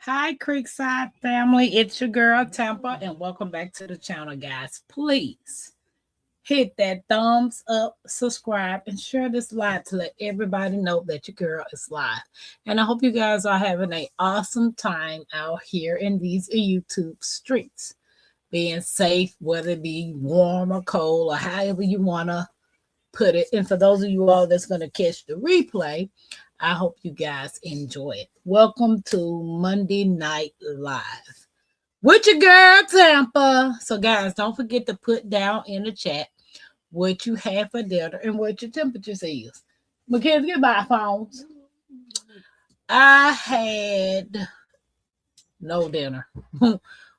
Hi, Creekside family. It's your girl, Tampa, and welcome back to the channel, guys. Please hit that thumbs up, subscribe, and share this live to let everybody know that your girl is live. And I hope you guys are having an awesome time out here in these YouTube streets, being safe, whether it be warm or cold, or however you want to put it. And for those of you all that's going to catch the replay, I hope you guys enjoy it. Welcome to Monday Night Live with your girl Tampa. So, guys, don't forget to put down in the chat what you have for dinner and what your temperature is. Mackenzie, get my phones. I had no dinner,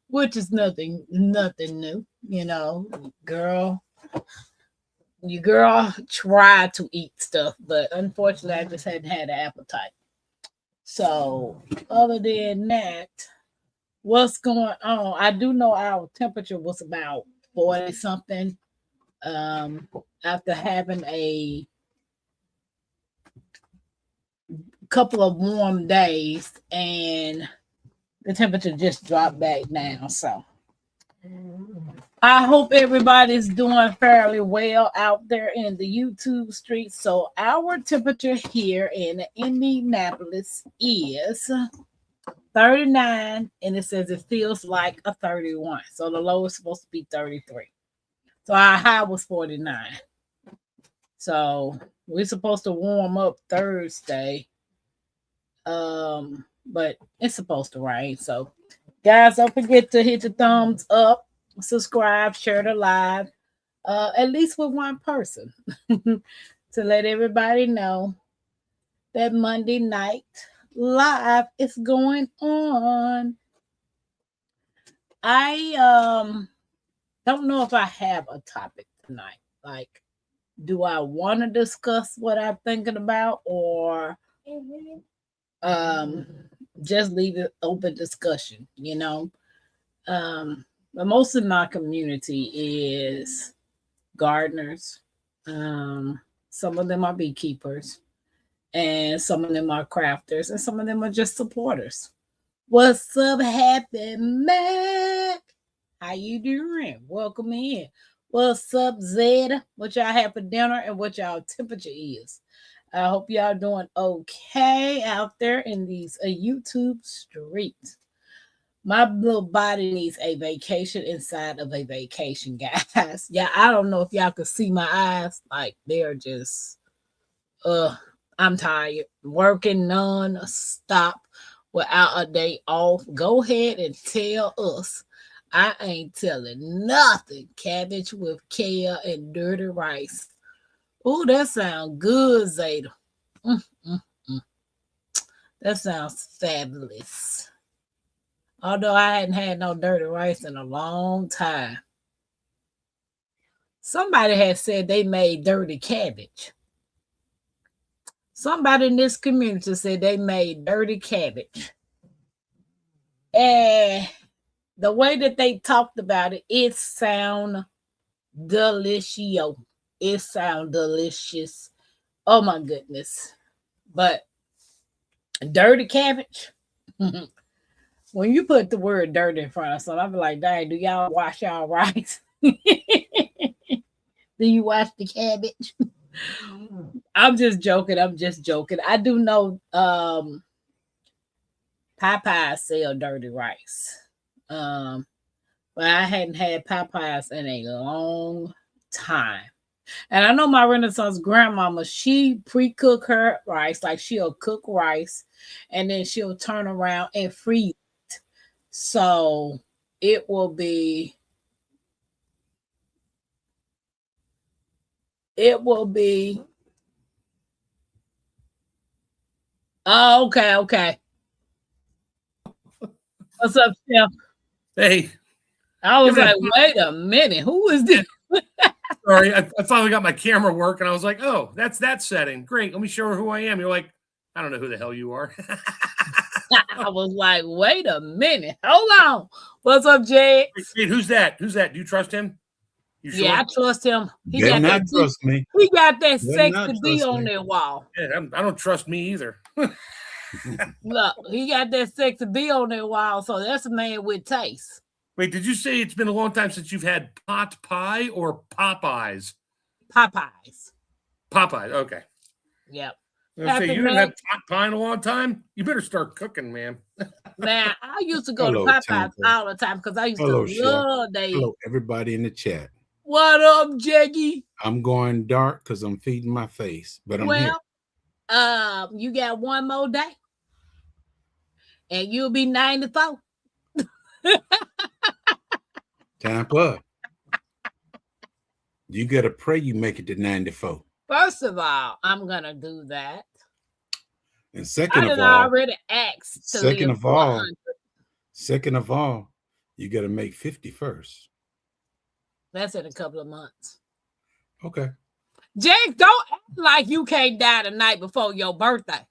which is nothing new. You know, girl. Your girl tried to eat stuff, but unfortunately, I just hadn't had an appetite. So, other than that, what's going on? I do know our temperature was about 40 something after having a couple of warm days, and the temperature just dropped back down. So, I hope everybody's doing fairly well out there in the YouTube streets. So our temperature here in Indianapolis is 39, and it says it feels like a 31. So the low is supposed to be 33. So our high was 49. So we're supposed to warm up Thursday. But it's supposed to rain. So guys, don't forget to hit the thumbs up, subscribe, share the live, at least with one person, to let everybody know that Monday Night Live is going on. I don't know if I have a topic tonight. Like, do I want to discuss what I'm thinking about, or just leave it open discussion, but most of my community is gardeners. Some of them are beekeepers, and some of them are crafters, and some of them are just supporters. What's up, Happy Mac? How you doing? Welcome in. What's up, Zed? What y'all have for dinner and what y'all temperature is? I hope y'all doing okay out there in these YouTube streets. My little body needs a vacation inside of a vacation, guys. Yeah, I don't know if y'all could see my eyes. Like, they're just, I'm tired. Working non-stop without a day off. Go ahead and tell us. I ain't telling nothing. Cabbage with kale and dirty rice. Oh, that sounds good, Zeta. That sounds fabulous. Although I hadn't had no dirty rice in a long time. Somebody had said they made dirty cabbage. Somebody in this community said they made dirty cabbage. And the way that they talked about it, it sound delicious. It sound delicious. Oh my goodness. But dirty cabbage. When you put the word dirty in front of something, I'll be like, dang, do y'all wash y'all rice? Do you wash the cabbage? I'm just joking. I do know Popeyes sell dirty rice. But I hadn't had Popeyes in a long time. And I know my Renaissance grandmama, she pre-cook her rice, like she'll cook rice and then she'll turn around and freeze it. So it will be oh, okay. What's up, Chef? Hey. I was like, wait a minute, who is this? Sorry, I finally got my camera working. I was like, oh, that's that setting. Great. Let me show her who I am. You're like, I don't know who the hell you are. I was like, wait a minute. Hold on. What's up, Jay? Wait, who's that? Who's that? Do you trust him? You sure? Yeah, I trust him. He got that trust me. He got that sexy B on that wall. Yeah, I don't trust me either. Look, he got that sexy B on that wall, so that's a man with taste. Wait, did you say it's been a long time since you've had pot pie or Popeyes? Popeyes. Popeyes, okay. Yep. I was say Happy you didn't have man. pot pie in a long time. You better start cooking, man. Man, I used to go to Hello, Popeyes Tampa. all the time because I used Hello, to Chef. love they. Hello, everybody in the chat. What up, Jeggy? I'm going dark because I'm feeding my face, but I'm here. You got one more day, and you'll be 94. Tampa, you got to pray you make it to 94. First of all, I'm gonna do that. And I second did of all, already asked to live second of for all, 100. second of all, you got to make 50 first. That's in a couple of months. Okay. Jake, don't act like you can't die the night before your birthday.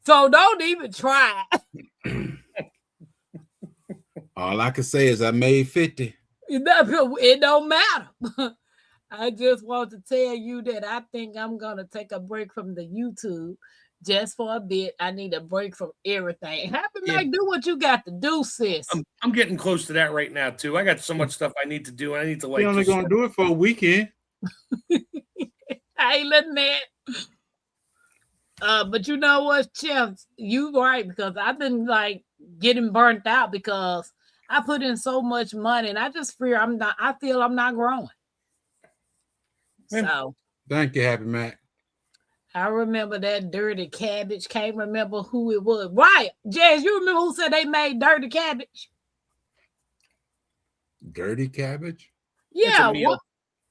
So don't even try. All I can say is I made 50. It don't matter. I just want to tell you that I think I'm gonna take a break from the YouTube just for a bit. I need a break from everything. Happy Yeah. Mike, do what you got to do, sis. I'm getting close to that right now too. I got so much stuff I need to do. I need to like. You're only just- going to do it for a weekend. I ain't letting that. But you know what, Chef? You right, because I've been like getting burnt out because I put in so much money and I just fear I feel I'm not growing. Yeah. So Thank you, Happy Mac. I remember that dirty cabbage. Can't remember who it was. Right. Jazz, you remember who said they made dirty cabbage? Dirty cabbage? It's a Yeah. meal.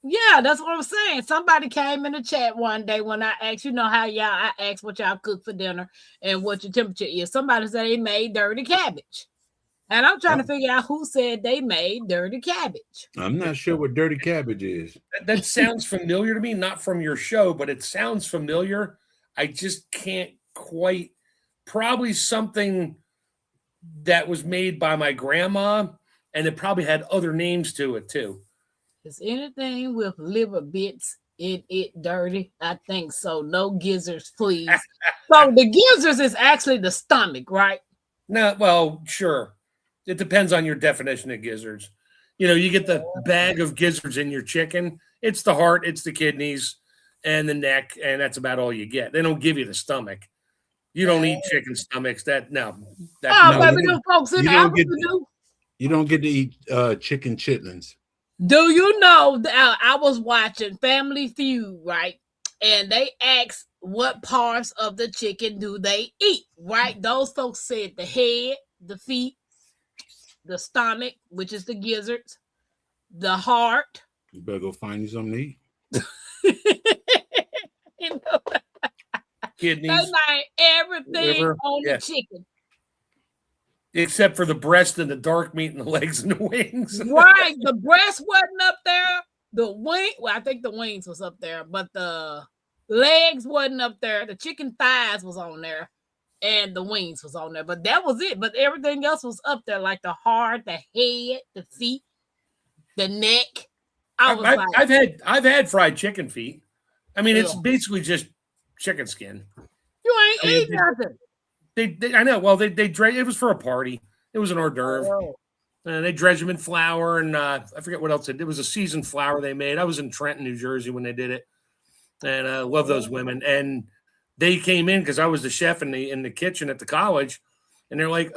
Yeah, that's what I'm saying. Somebody came in the chat one day when I asked, I asked what y'all cook for dinner and what your temperature is. Somebody said they made dirty cabbage. And I'm trying to figure out who said they made dirty cabbage. I'm not sure what dirty cabbage is. That sounds familiar to me, not from your show, but it sounds familiar. I just can't quite. Probably something that was made by my grandma, and it probably had other names to it too. Is anything with liver bits in it dirty? I think so. No gizzards, please. So the gizzards is actually the stomach, right? No, well, sure. It depends on your definition of gizzards. You get the bag of gizzards in your chicken. It's the heart, it's the kidneys, and the neck, and that's about all you get. They don't give you the stomach. You don't eat chicken stomachs. Baby, them folks in Africa do. You don't get to eat chicken chitlins. Do you know that I was watching Family Feud, right? And they asked what parts of the chicken do they eat, right? Those folks said the head, the feet, the stomach, which is the gizzards, the heart. You better go find you something to eat. Kidneys. They like everything liver, on the chicken. Except for the breast and the dark meat and the legs and the wings. Right. The breast wasn't up there. The wing, well, I think the wings was up there, but the legs wasn't up there. The chicken thighs was on there, and the wings was on there. But that was it. But everything else was up there, like the heart, the head, the feet, the neck. I've had fried chicken feet. I mean, it's Yeah. basically just chicken skin. You ain't eating nothing. I know. Well, they it was for a party. It was an hors d'oeuvre. Oh. And they dredged them in flour, and I forget what else it was a seasoned flour they made. I was in Trenton, New Jersey when they did it, and I love those women. And they came in because I was the chef in the kitchen at the college, and they're like,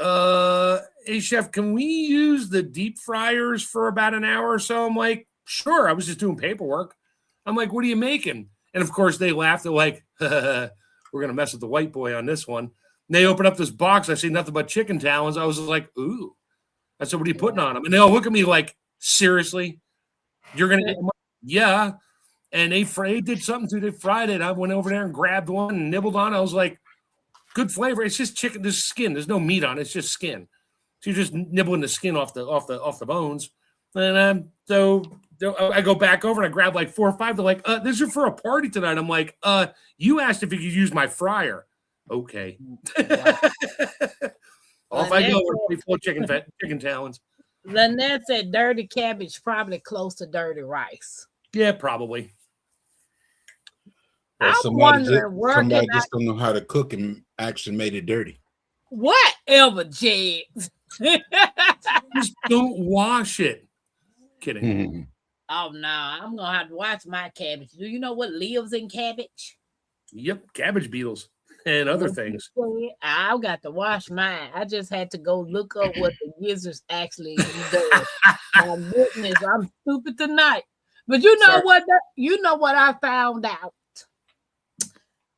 "Hey, chef, can we use the deep fryers for about an hour or so?" I'm like, "Sure." I was just doing paperwork. I'm like, "What are you making?" And of course, they laughed. They're like, "We're gonna mess with the white boy on this one." And they open up this box. I see nothing but chicken talons. I was like, "Ooh." I said, "What are you putting on them?" And they all look at me like, "Seriously? You're going to?" Yeah. And they did something to it. They fried it. I went over there and grabbed one and nibbled on it. I was like, good flavor. It's just chicken. There's skin. There's no meat on it. It's just skin. So you're just nibbling the skin off the bones. And so I go back over and I grab like 4 or 5. They're like, "This is for a party tonight." I'm like, "You asked if you could use my fryer." Okay. Wow. Off I go with full chicken talons. Lynette said dirty cabbage probably close to dirty rice. Yeah, probably. Or I'm somebody wondering where somebody can just don't know how to cook and actually made it dirty. Whatever, Jigs. Just don't wash it. Kidding. Mhm. Oh no, I'm gonna have to watch my cabbage. Do you know what lives in cabbage? Yep, cabbage beetles and other What you things. said? I got to wash mine. I just had to go look up what the gizzards actually does. My goodness, I'm stupid tonight. But you know Sorry. what? You know what I found out?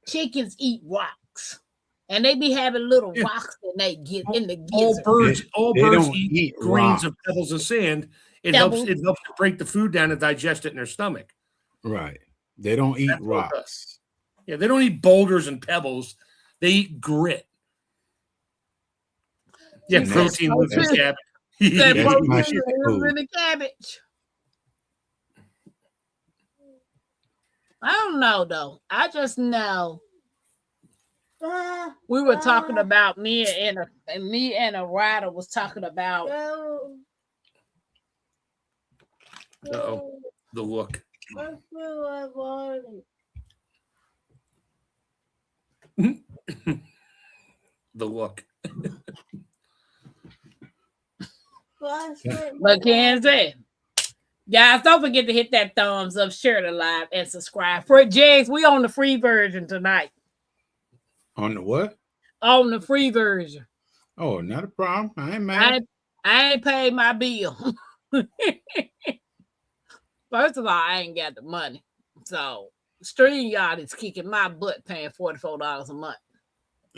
Chickens eat rocks, and they be having little Yeah. rocks in they get in the All gizzard. birds don't eat eat grains rock. of pebbles of sand. It Pebbles. helps to break the food down and digest it in their stomach. Right. They don't eat That's what it does. rocks. Yeah, they don't eat boulders and pebbles. They eat grit. Yeah, She said protein lives in protein. cabbage. That That's protein my lives food. in the cabbage. I don't know though. I just know we were talking about me and a rider was talking about Uh-oh, the look. The look. Mackenzie. Guys, don't forget to hit that thumbs up, share the live, and subscribe. For Jags, we on the free version tonight. On the what? On the free version. Oh, not a problem. I ain't mad. I ain't paid my bill. First of all, I ain't got the money. So StreamYard is kicking my butt paying $44 a month.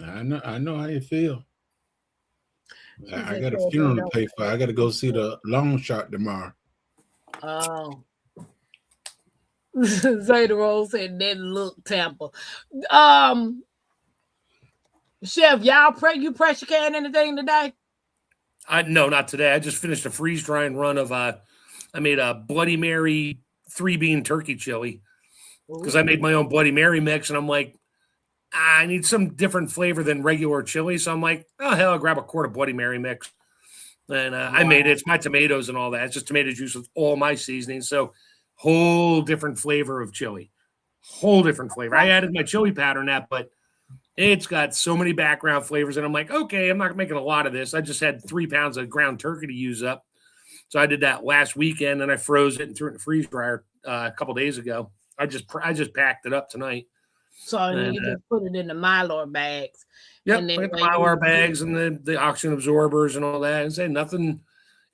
I know how you feel. I said got a $44. funeral to pay for. I got to go see the long shot tomorrow. Oh. Zeta Rose said, then look, Tampa. Chef, you pressure can anything today? No, not today. I just finished a freeze drying run of I made a Bloody Mary 3-bean turkey chili because I made my own Bloody Mary mix, and I'm like, I need some different flavor than regular chili. So I'm like, oh hell, I'll grab a quart of Bloody Mary mix. And I made it. It's my tomatoes and all that. It's just tomato juice with all my seasonings. So whole different flavor of chili. Whole different flavor. I added my chili powder in that, but it's got so many background flavors. And I'm like, okay, I'm not making a lot of this. I just had 3 pounds of ground turkey to use up. So I did that last weekend, and I froze it and threw it in the freeze dryer a couple days ago. I just packed it up tonight. So you just put it in the Mylar bags. Yep, and then the Mylar bags and the oxygen absorbers and all that. And say nothing.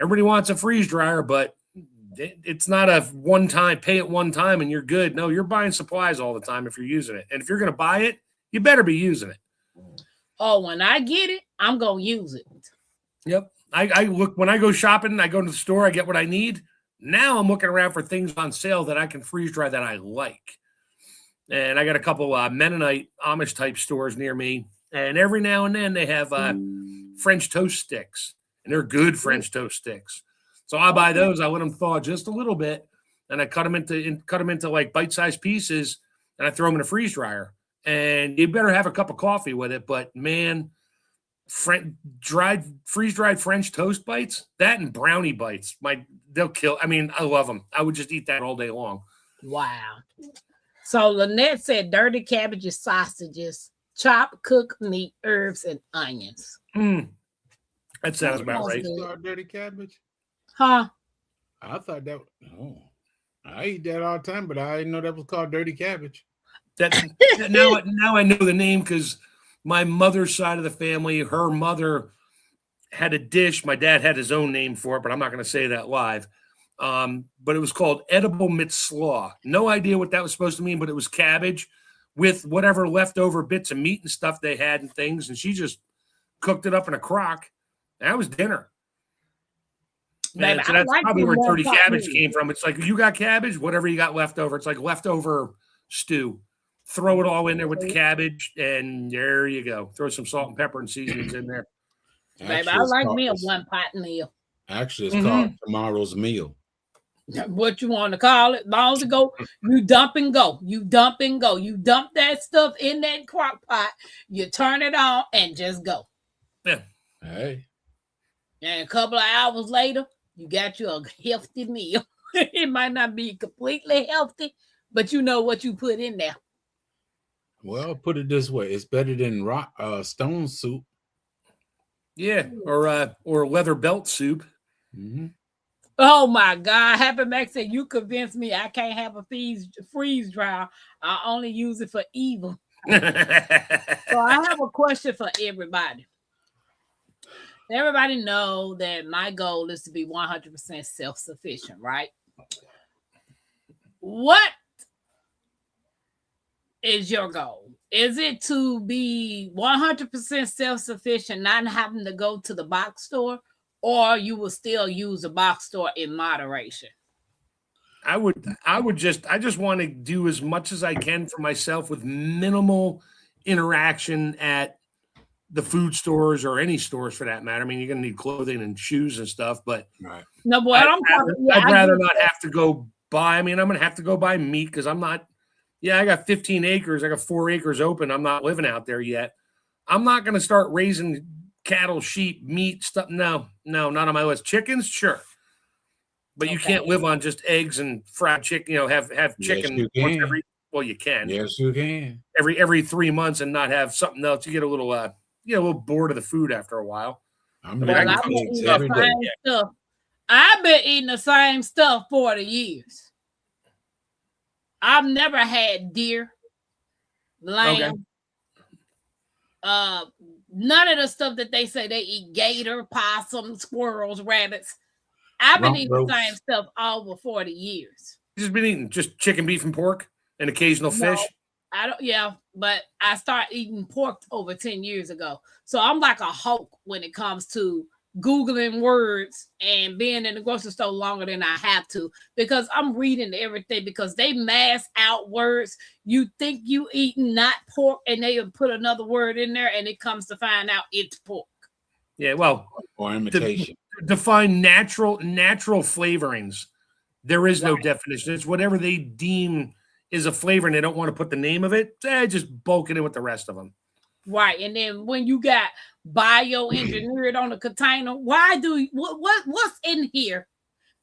Everybody wants a freeze dryer, but it's not a one-time, pay it one time and you're good. No, you're buying supplies all the time if you're using it. And if you're going to buy it, you better be using it. Oh, when I get it, I'm going to use it. Yep. I look, when I go shopping, I go to the store, I get what I need. Now I'm looking around for things on sale that I can freeze dry that I like. And I got a couple Mennonite Amish type stores near me. And every now and then they have French toast sticks, and they're good French toast sticks. So I buy those. I let them thaw just a little bit, and I cut them into like bite-sized pieces, and I throw them in a freeze dryer. And you better have a cup of coffee with it. But man, freeze-dried French toast bites, that and brownie bites, they'll kill. I mean, I love them. I would just eat that all day long. Wow. So Lynette said dirty cabbages, sausages, chopped cooked meat, herbs, and onions. That sounds about right. Dirty cabbage? Huh? I thought that. Oh, I eat that all the time, but I didn't know that was called dirty cabbage. Now I know the name because my mother's side of the family, her mother had a dish. My dad had his own name for it, but I'm not going to say that live. But it was called edible mitzlaw. No idea what that was supposed to mean, but it was cabbage with whatever leftover bits of meat and stuff they had and things. And she just cooked it up in a crock. That was dinner. Baby, so that's probably where dirty cabbage came from. It's like, you got cabbage, whatever you got left over. It's like leftover stew. Throw it all in there with the cabbage, and there you go. Throw some salt and pepper and seasonings in there. Baby, I like me a one-pot meal. Actually, it's called tomorrow's meal. What you want to call it? Long to go, you dump and go. You dump and go. You dump that stuff in that crock pot. You turn it on and just go. Yeah. Hey. And a couple of hours later, you got you a healthy meal. It might not be completely healthy, but you know what you put in there. Well, put it this way: it's better than stone soup. Yeah, or leather belt soup. Mm-hmm. Oh my God. Happy Max said, you convinced me I can't have a freeze dry. I only use it for evil. So I have a question for everybody. Everybody know that my goal is to be 100% self-sufficient, right? What is your goal? Is it to be 100% self-sufficient, not having to go to the box store, or you will still use the box store in moderation? I just want to do as much as I can for myself with minimal interaction at the food stores or any stores for that matter. I mean, you're going to need clothing and shoes and stuff, but Right. No, boy, I'd rather not have to go buy. I mean, I'm going to have to go buy meat because I'm not. Yeah, I got 15 acres. I got 4 acres open. I'm not living out there yet. I'm not going to start raising cattle, sheep, meat stuff. No, not on my list. Chickens, sure. But you can't live on just eggs and fried chicken. Have chicken once every. Well, you can. Yes, you can. Every 3 months and not have something else. You get a little bored of the food after a while. I've been eating every day. Stuff. I've been eating the same stuff 40 years. I've never had deer, lamb, none of the stuff that they say they eat: gator, possum, squirrels, rabbits. I've been eating the same stuff over 40 years. You just been eating just chicken, beef, and pork, and occasional fish. I don't. Yeah, but I started eating pork over 10 years ago, so I'm like a Hulk when it comes to Googling words and being in the grocery store longer than I have to, because I'm reading everything, because they mass out words. You think you eating not pork, and they put another word in there, and it comes to find out it's pork. Yeah, well, or imitation. Define natural flavorings. There is no definition. It's whatever they deem is a flavor, and they don't want to put the name of it. Just bulk it in with the rest of them. Right, and then when you got bioengineered on the container, what's in here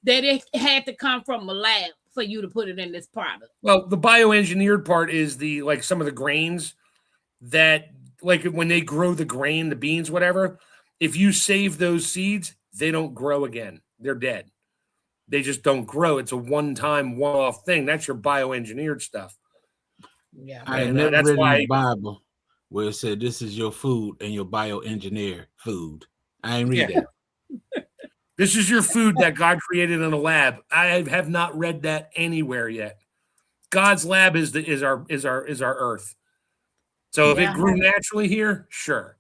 that it had to come from a lab for you to put it in this product? Well, the bioengineered part is some of the grains that, like when they grow the grain, the beans, whatever. If you save those seeds, they don't grow again. They're dead. They just don't grow. It's a one-time, one-off thing. That's your bioengineered stuff. Yeah, I never read in the Bible where it said this is your food and your bioengineered food. I ain't read that. This is your food that God created in a lab. I have not read that anywhere yet. God's lab is our earth. So if it grew naturally here, sure.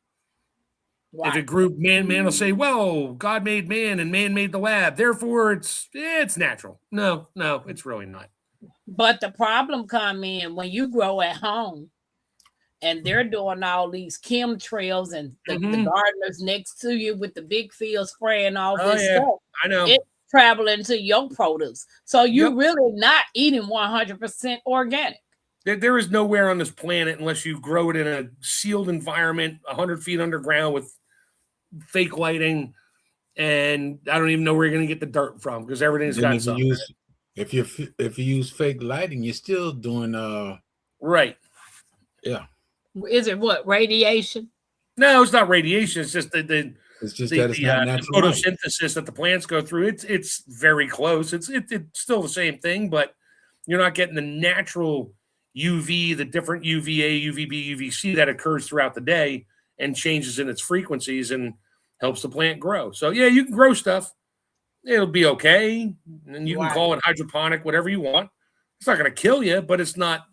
Wow. If it grew, man will say, well, God made man and man made the lab. Therefore, it's natural. No, it's really not. But the problem come in when you grow at home and they're doing all these chemtrails and the gardeners next to you with the big fields spraying all this stuff. I know. It's traveling to your produce. So you're really not eating 100% organic. There is nowhere on this planet, unless you grow it in a sealed environment, 100 feet underground with fake lighting, and I don't even know where you're going to get the dirt from, because everything's got something. If you use fake lighting, you're still doing right. Yeah. Is it what, radiation? No, it's not radiation. It's just that it's not natural photosynthesis that the plants go through. It's very close. It's still the same thing, but you're not getting the natural UV, the different UVA, UVB, UVC that occurs throughout the day and changes in its frequencies and helps the plant grow. So yeah, you can grow stuff. It'll be okay. And you can call it hydroponic, whatever you want. It's not going to kill you, but it's not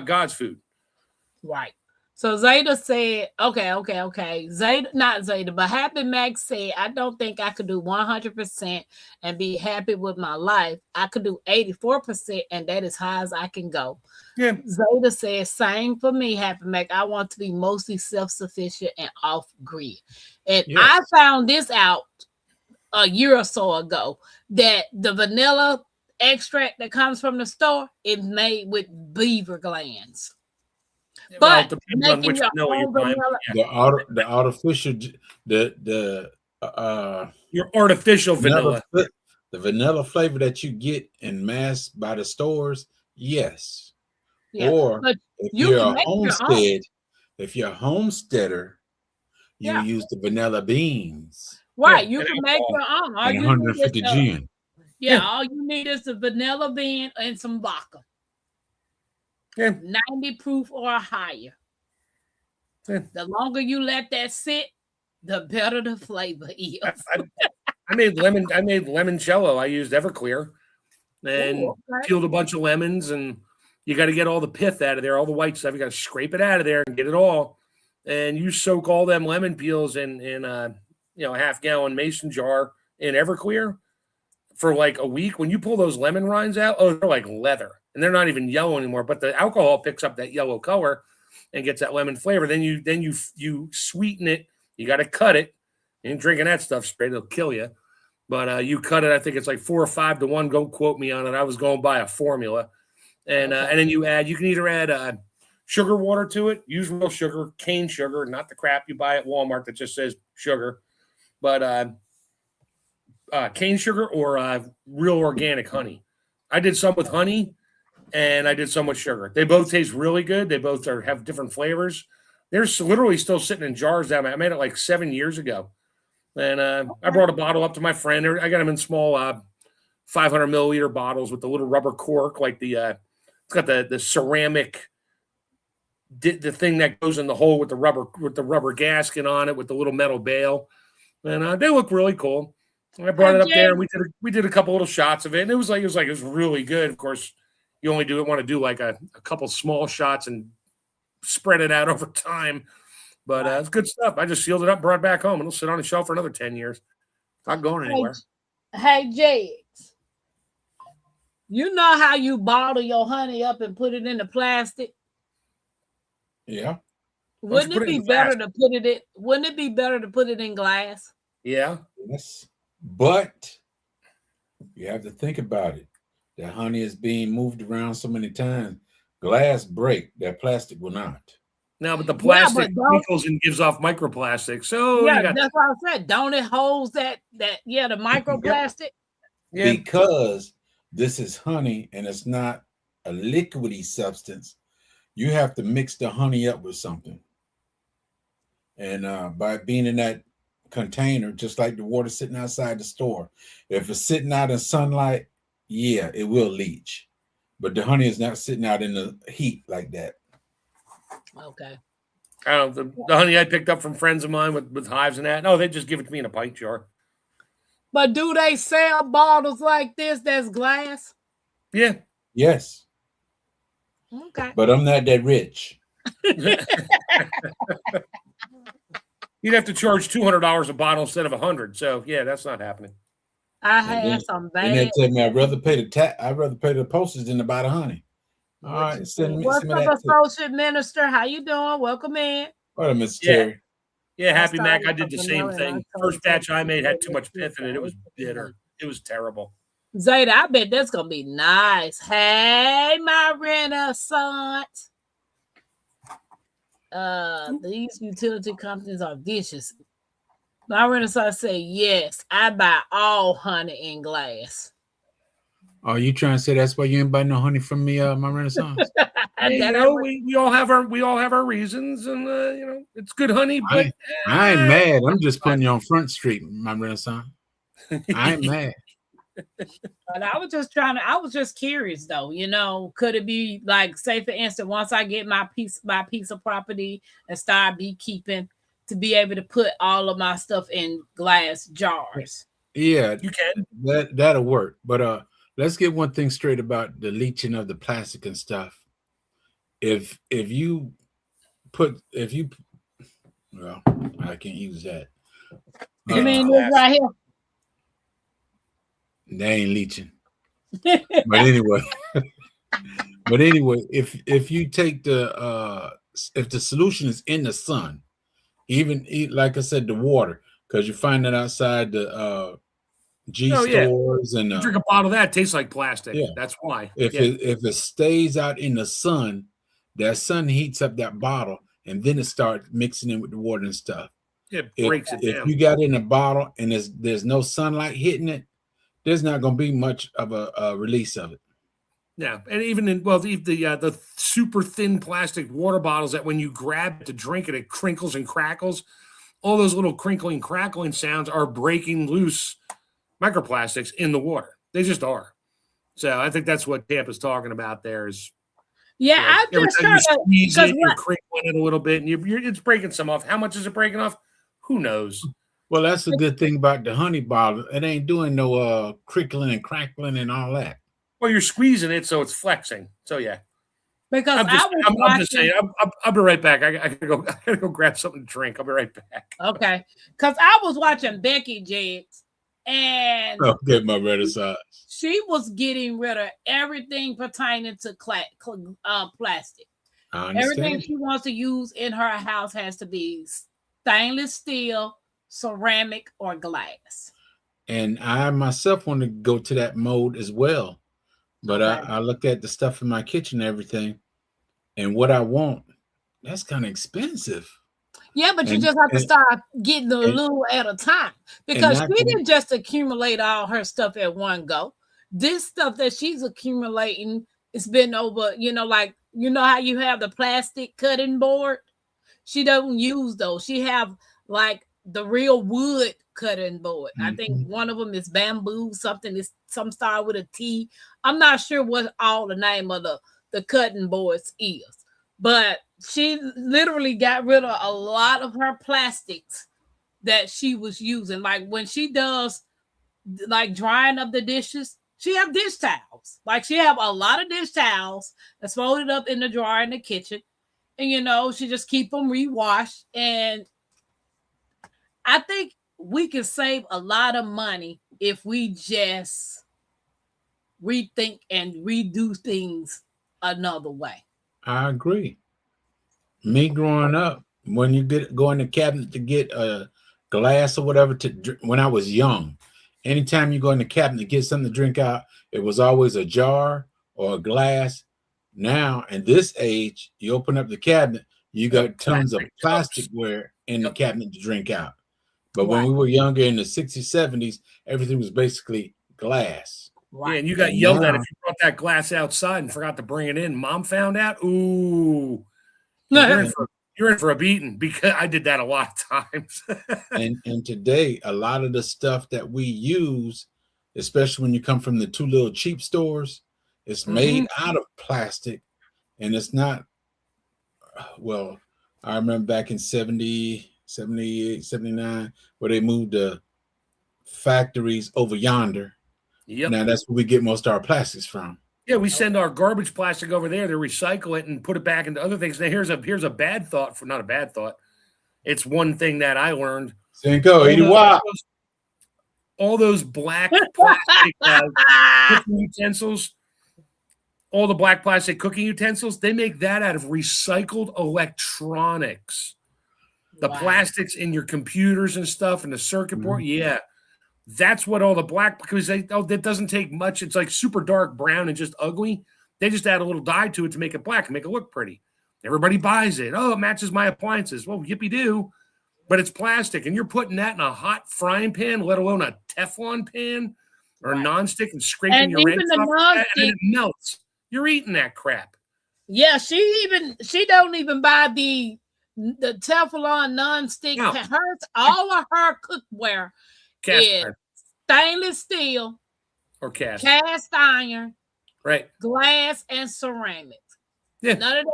God's food. Right. So Zeta said, okay. Not Zeta, but Happy Max said, I don't think I could do 100% and be happy with my life. I could do 84%, and that is high as I can go. Yeah. Zeta says, same for me, Happy Mac. I want to be mostly self-sufficient and off-grid. And I found this out a year or so ago, that the vanilla extract that comes from the store is made with beaver glands. But making your own vanilla, the artificial, your artificial vanilla, the vanilla flavor that you get in mass by the stores, yes. Yeah. Or if you're a homesteader, You Yeah. use the vanilla beans. Right. Yeah, You and can make your alcohol. own. All And you need is 150 gin. yeah, all you need is the vanilla bean and some vodka. Yeah. 90 proof or higher. Yeah. The longer you let that sit, the better the flavor is. I made limoncello. I used Everclear and Ooh, okay. peeled a bunch of lemons, and you got to get all the pith out of there, all the white stuff. You got to scrape it out of there and get it all. And you soak all them lemon peels in a half-gallon mason jar in Everclear for like a week. When you pull those lemon rinds out, oh, they're like leather, and they're not even yellow anymore. But the alcohol picks up that yellow color and gets that lemon flavor. Then you sweeten it. You got to cut it. You ain't drinking that stuff straight; it'll kill you. But you cut it. I think it's like 4 or 5 to 1. Don't quote me on it. I was going by a formula, and then you can either add sugar water to it. Use real sugar, cane sugar, not the crap you buy at Walmart that just says sugar, but cane sugar or real organic honey. I did some with honey, and I did some with sugar. They both taste really good. They both have different flavors. They're literally still sitting in jars down there. I made it like 7 years ago. And I brought a bottle up to my friend. I got them in small 500 milliliter bottles with the little rubber cork, like it's got the ceramic, the thing that goes in the hole with the rubber gasket on it with the little metal bail. And they look really cool. I brought it up there, and we did a couple little shots of it, and it was really good. Of course, you only want to do like a couple small shots and spread it out over time. But it's good stuff. I just sealed it up, brought it back home, and it'll sit on the shelf for another 10 years. Not going anywhere. Hey, Jakes, you know how you bottle your honey up and put it in the plastic? Yeah. Wouldn't it be better to put it in? Wouldn't it be better to put it in glass? Yeah. Yes. But you have to think about it. That honey is being moved around so many times. Glass break, that plastic will not. No, but the plastic crinkles and gives off microplastics. So that's what I said. Don't it holds that the microplastic? Yeah. Because this is honey and it's not a liquidy substance. You have to mix the honey up with something. And by being in that container, just like the water sitting outside the store, if it's sitting out in sunlight, yeah, it will leach. But the honey is not sitting out in the heat like that. Okay. I don't know, the honey I picked up from friends of mine with hives and that. No, they just give it to me in a pint jar. But do they sell bottles like this that's glass? Yeah. Yes. Okay. But I'm not that rich. You'd have to charge $200 a bottle instead of $100. So yeah, that's not happening. I had some bad. And they tell me I'd rather pay the postage than to buy the honey. All right, what's up, associate minister? How you doing? Welcome in. What up, Mr. Terry? Yeah, Happy Mac. I did the same thing. First batch I made had too much pith in it. It was bitter. It was terrible. Zayda, I bet that's gonna be nice. Hey, my Renaissance. These utility companies are vicious. My Renaissance say yes. I buy all honey in glass. Oh, you trying to say that's why you ain't buy no honey from me, my Renaissance? Hey, we all have our reasons, and it's good honey. But I ain't mad. I'm just putting you on Front Street, my Renaissance. I ain't mad. But I was just curious though, could it be like, say for instance, once I get my piece of property and start beekeeping, to be able to put all of my stuff in glass jars? Yeah, you can. That'll work. But let's get one thing straight about the leaching of the plastic and stuff. If you well, I can't use that. You mean this right here? They ain't leaching. But anyway, if you take if the solution is in the sun, even like I said, the water, because you find that outside the stores and you drink a bottle of that, it tastes like plastic. Yeah, that's why. If it stays out in the sun, that sun heats up that bottle, and then it starts mixing in with the water and stuff. It breaks it down. If you got it in a bottle and there's no sunlight hitting it, there's not going to be much of a release of it. Yeah, and even the super thin plastic water bottles that when you grab it to drink it, it crinkles and crackles. all those little crinkling, crackling sounds are breaking loose microplastics in the water. They just are. So I think that's what Tampa's talking about there is. Yeah, You know, I'm every just time you trying to squeeze because it, you're crinkling it a little bit, and it's breaking some off. How much is it breaking off? Who knows? Well, that's the good thing about the honey bottle. It ain't doing no crinkling and crackling and all that. Well, you're squeezing it, so it's flexing. So yeah. because I'm just saying. I'll be right back. I gotta go grab something to drink. I'll be right back. Okay, because I was watching Becky Jiggs, and get my renaissance. She was getting rid of everything pertaining to plastic. Everything she wants to use in her house has to be stainless steel, ceramic, or glass. And I myself want to go to that mode as well. But okay. I look at the stuff in my kitchen and everything, and what I want, that's kind of expensive. Yeah, but you just have to start getting a little at a time, because she didn't just accumulate all her stuff at one go. This stuff that she's accumulating, it's been over, like, how you have the plastic cutting board? She doesn't use those. She have like the real wood cutting board. Mm-hmm. I think one of them is bamboo, something is some start with a T. I'm not sure what all the name of the cutting boards is, but she literally got rid of a lot of her plastics that she was using. Like when she does like drying of the dishes, she have dish towels. Like she have a lot of dish towels that's folded up in the dryer in the kitchen. And, she just keep them rewashed. And I think we can save a lot of money if we just rethink and redo things another way. I agree. Me growing up, when you go in the cabinet to get a glass or whatever, when I was young, anytime you go in the cabinet to get something to drink out, it was always a jar or a glass. Now, in this age, you open up the cabinet, you got tons of plasticware in the cabinet to drink out. But when we were younger in the 60s, 70s, everything was basically glass. Yeah, and you got yelled at if you brought that glass outside and forgot to bring it in. Mom found out. Ooh. You're in for a beating, because I did that a lot of times. and today, a lot of the stuff that we use, especially when you come from the two little cheap stores, it's made out of plastic, and it's not, well, I remember back in 70, 78, 79, where they moved the factories over yonder. Yep. Now that's where we get most of our plastics from. Yeah, we send our garbage plastic over there to recycle it and put it back into other things. Now here's a bad thought, not a bad thought. It's one thing that I learned. Cinco, all those black plastic cooking utensils, all the black plastic cooking utensils, they make that out of recycled electronics. The plastics in your computers and stuff and the circuit board, yeah. That's what all the black, because that doesn't take much. It's like super dark brown and just ugly. They just add a little dye to it to make it black and make it look pretty. Everybody buys it. Oh, it matches my appliances. Well, yippee-doo. But it's plastic, and you're putting that in a hot frying pan, let alone a Teflon pan or a nonstick, and scraping your rents off that, and it melts. You're eating that crap. Yeah, she don't even buy the Teflon nonstick. No. All of her cookware is stainless steel or cast iron, right? Glass and ceramics. Yeah, none of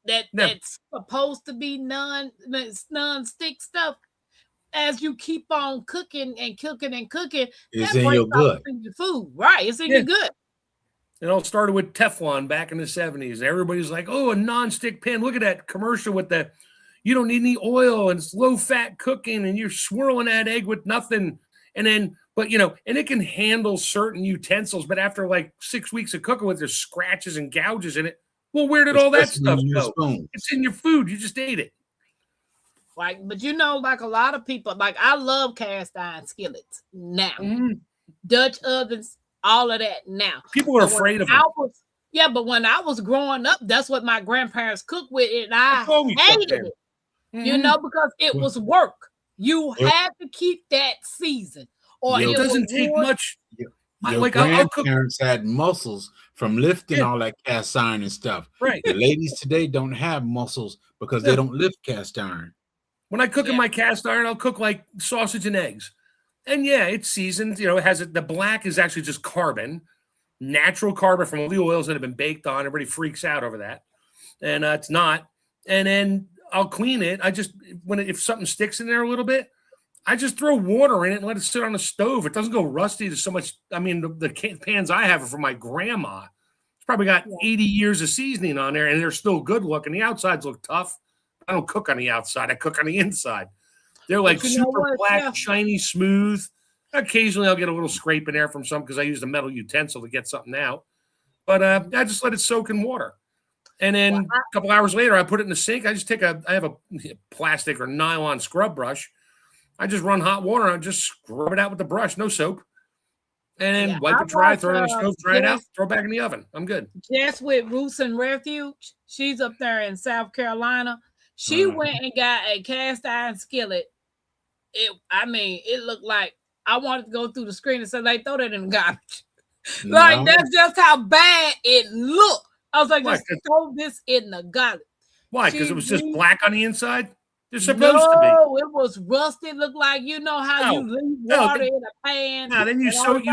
that's supposed to be non-stick stuff. As you keep on cooking and cooking and cooking, it's in your good. In your food, right? It's in your good. It all started with Teflon back in the 70s. Everybody's like, "Oh, a non-stick pan! Look at that commercial with that. You don't need any oil, and it's low-fat cooking, and you're swirling that egg with nothing." And then, and it can handle certain utensils, but after like 6 weeks of cooking with, there's scratches and gouges in it. Well, where did all that stuff go? It's in your food. You just ate it. Like, but like a lot of people, like I love cast iron skillets now, Dutch ovens, all of that now. People are afraid of them. But when I was growing up, that's what my grandparents cooked with, and I hated it. Because it was work. You had to keep that season, or it doesn't take much. Your grandparents had muscles from lifting all that cast iron and stuff. Right. The ladies today don't have muscles because they don't lift cast iron. When I cook in my cast iron, I'll cook like sausage and eggs. And yeah, it's seasoned. You know, it has the black is actually just carbon, natural carbon from all the oils that have been baked on. Everybody freaks out over that. And it's not. And then I'll clean it. If something sticks in there a little bit, I just throw water in it and let it sit on the stove. It doesn't go rusty. There's so much. I mean, the pans I have are from my grandma. It's probably got 80 years of seasoning on there, and they're still good looking. The outsides look tough. I don't cook on the outside. I cook on the inside. They're like super black, shiny, smooth. Occasionally, I'll get a little scrape in there from some because I used a metal utensil to get something out. But I just let it soak in water. And then a couple hours later, I put it in the sink. I have a plastic or nylon scrub brush. I just run hot water and just scrub it out with the brush, no soap. And then wipe it dry, throw it on the stove, dry it out, throw it back in the oven. I'm good. Jess with Roots and Refuge, she's up there in South Carolina. She went and got a cast iron skillet. It looked like I wanted to go through the screen and say, like, throw that in the garbage. No. Like, that's just how bad it looked. I was like, just throw this in the garbage. Why? Because it was just black on the inside? They're supposed to be. No, it was rusty. It looked like, you know how you leave water in a pan. No, then you soak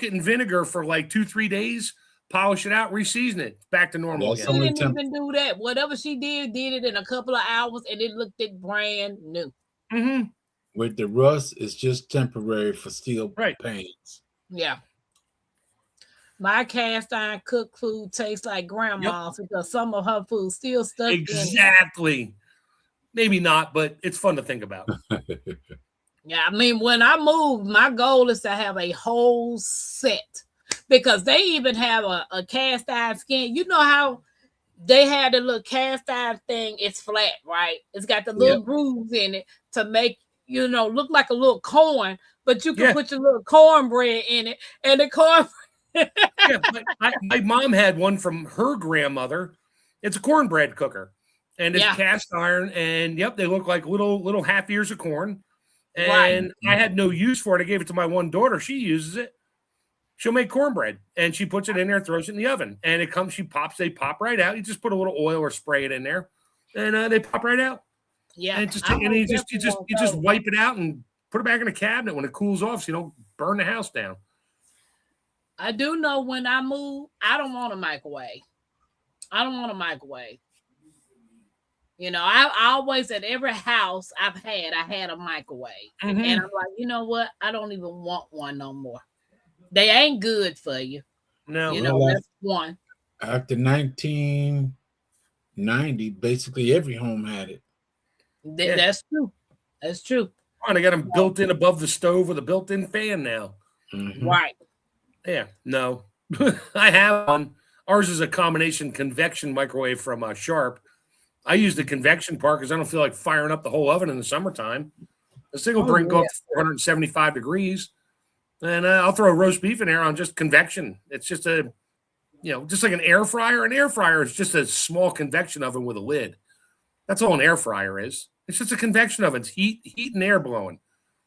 it in vinegar for like 2-3 days, polish it out, re-season it. Back to normal again. She didn't even do that. Whatever she did it in a couple of hours, and it looked brand new. Mm-hmm. With the rust, it's just temporary for steel pans. Yeah. My cast iron cooked food tastes like grandma's because some of her food still stuck in. Exactly. Maybe not, but it's fun to think about. Yeah, I mean, when I move, my goal is to have a whole set because they even have a cast iron skin. You know how they had the little cast iron thing? It's flat, right? It's got the little grooves in it to make, look like a little corn, but you can put your little cornbread in it, and the corn. My mom had one from her grandmother. It's a cornbread cooker. And it's cast iron, and they look like little half ears of corn. And I had no use for it. I gave it to my one daughter. She uses it. She'll make cornbread, and she puts it in there, throws it in the oven, and they pop right out. You just put a little oil or spray it in there, and they pop right out. Yeah, and you just wipe it out and put it back in the cabinet when it cools off, so you don't burn the house down. I do know when I move, I don't want a microwave. I always, at every house I had a microwave. Mm-hmm. And I'm like, you know what? I don't even want one no more. They ain't good for you. No. That's one. After 1990, basically every home had it. That's true. That's true. I got them built in above the stove with a built-in fan now. Mm-hmm. Right. Yeah, no. I have one. Ours is a combination convection microwave from Sharp. I use the convection part because I don't feel like firing up the whole oven in the summertime. This thing will bring up to 475 degrees. And I'll throw roast beef in there on just convection. It's just just like an air fryer. An air fryer is just a small convection oven with a lid. That's all an air fryer is. It's just a convection oven. It's heat and air blowing.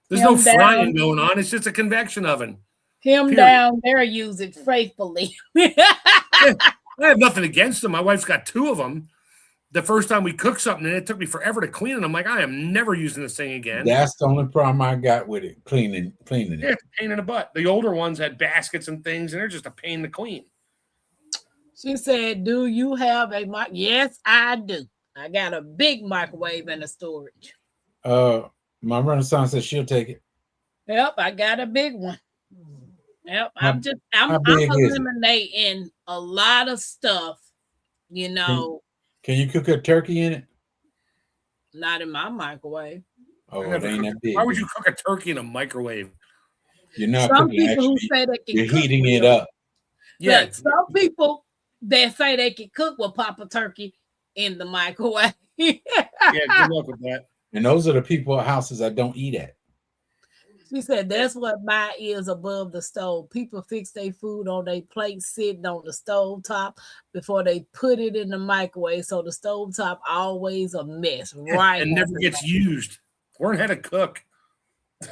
There's no frying going on. It's just a convection oven. Down there use it faithfully. I have nothing against them. My wife's got 2 of them. The first time we cooked something, and it took me forever to clean it. I'm like, I am never using this thing again. That's the only problem I got with it, cleaning it. Yeah, pain in the butt. The older ones had baskets and things, and they're just a pain to clean. She said, do you have a mic? Yes, I do. I got a big microwave in the storage. My Renaissance says she'll take it. Yep, I got a big one. Yep, I'm eliminating a lot of stuff, Can you cook a turkey in it? Not in my microwave. Oh, it ain't that big. Why would you cook a turkey in a microwave? You're not some cooking, people actually, who say they can you're cook heating it up. Yeah. Some people that say they can cook will pop a turkey in the microwave. Yeah, good luck with that. And those are the people at houses I don't eat at. She said that's what mine is above the stove. People fix their food on their plate sitting on the stove top before they put it in the microwave. So the stove top always a mess, right? And never gets used. Learn how to cook.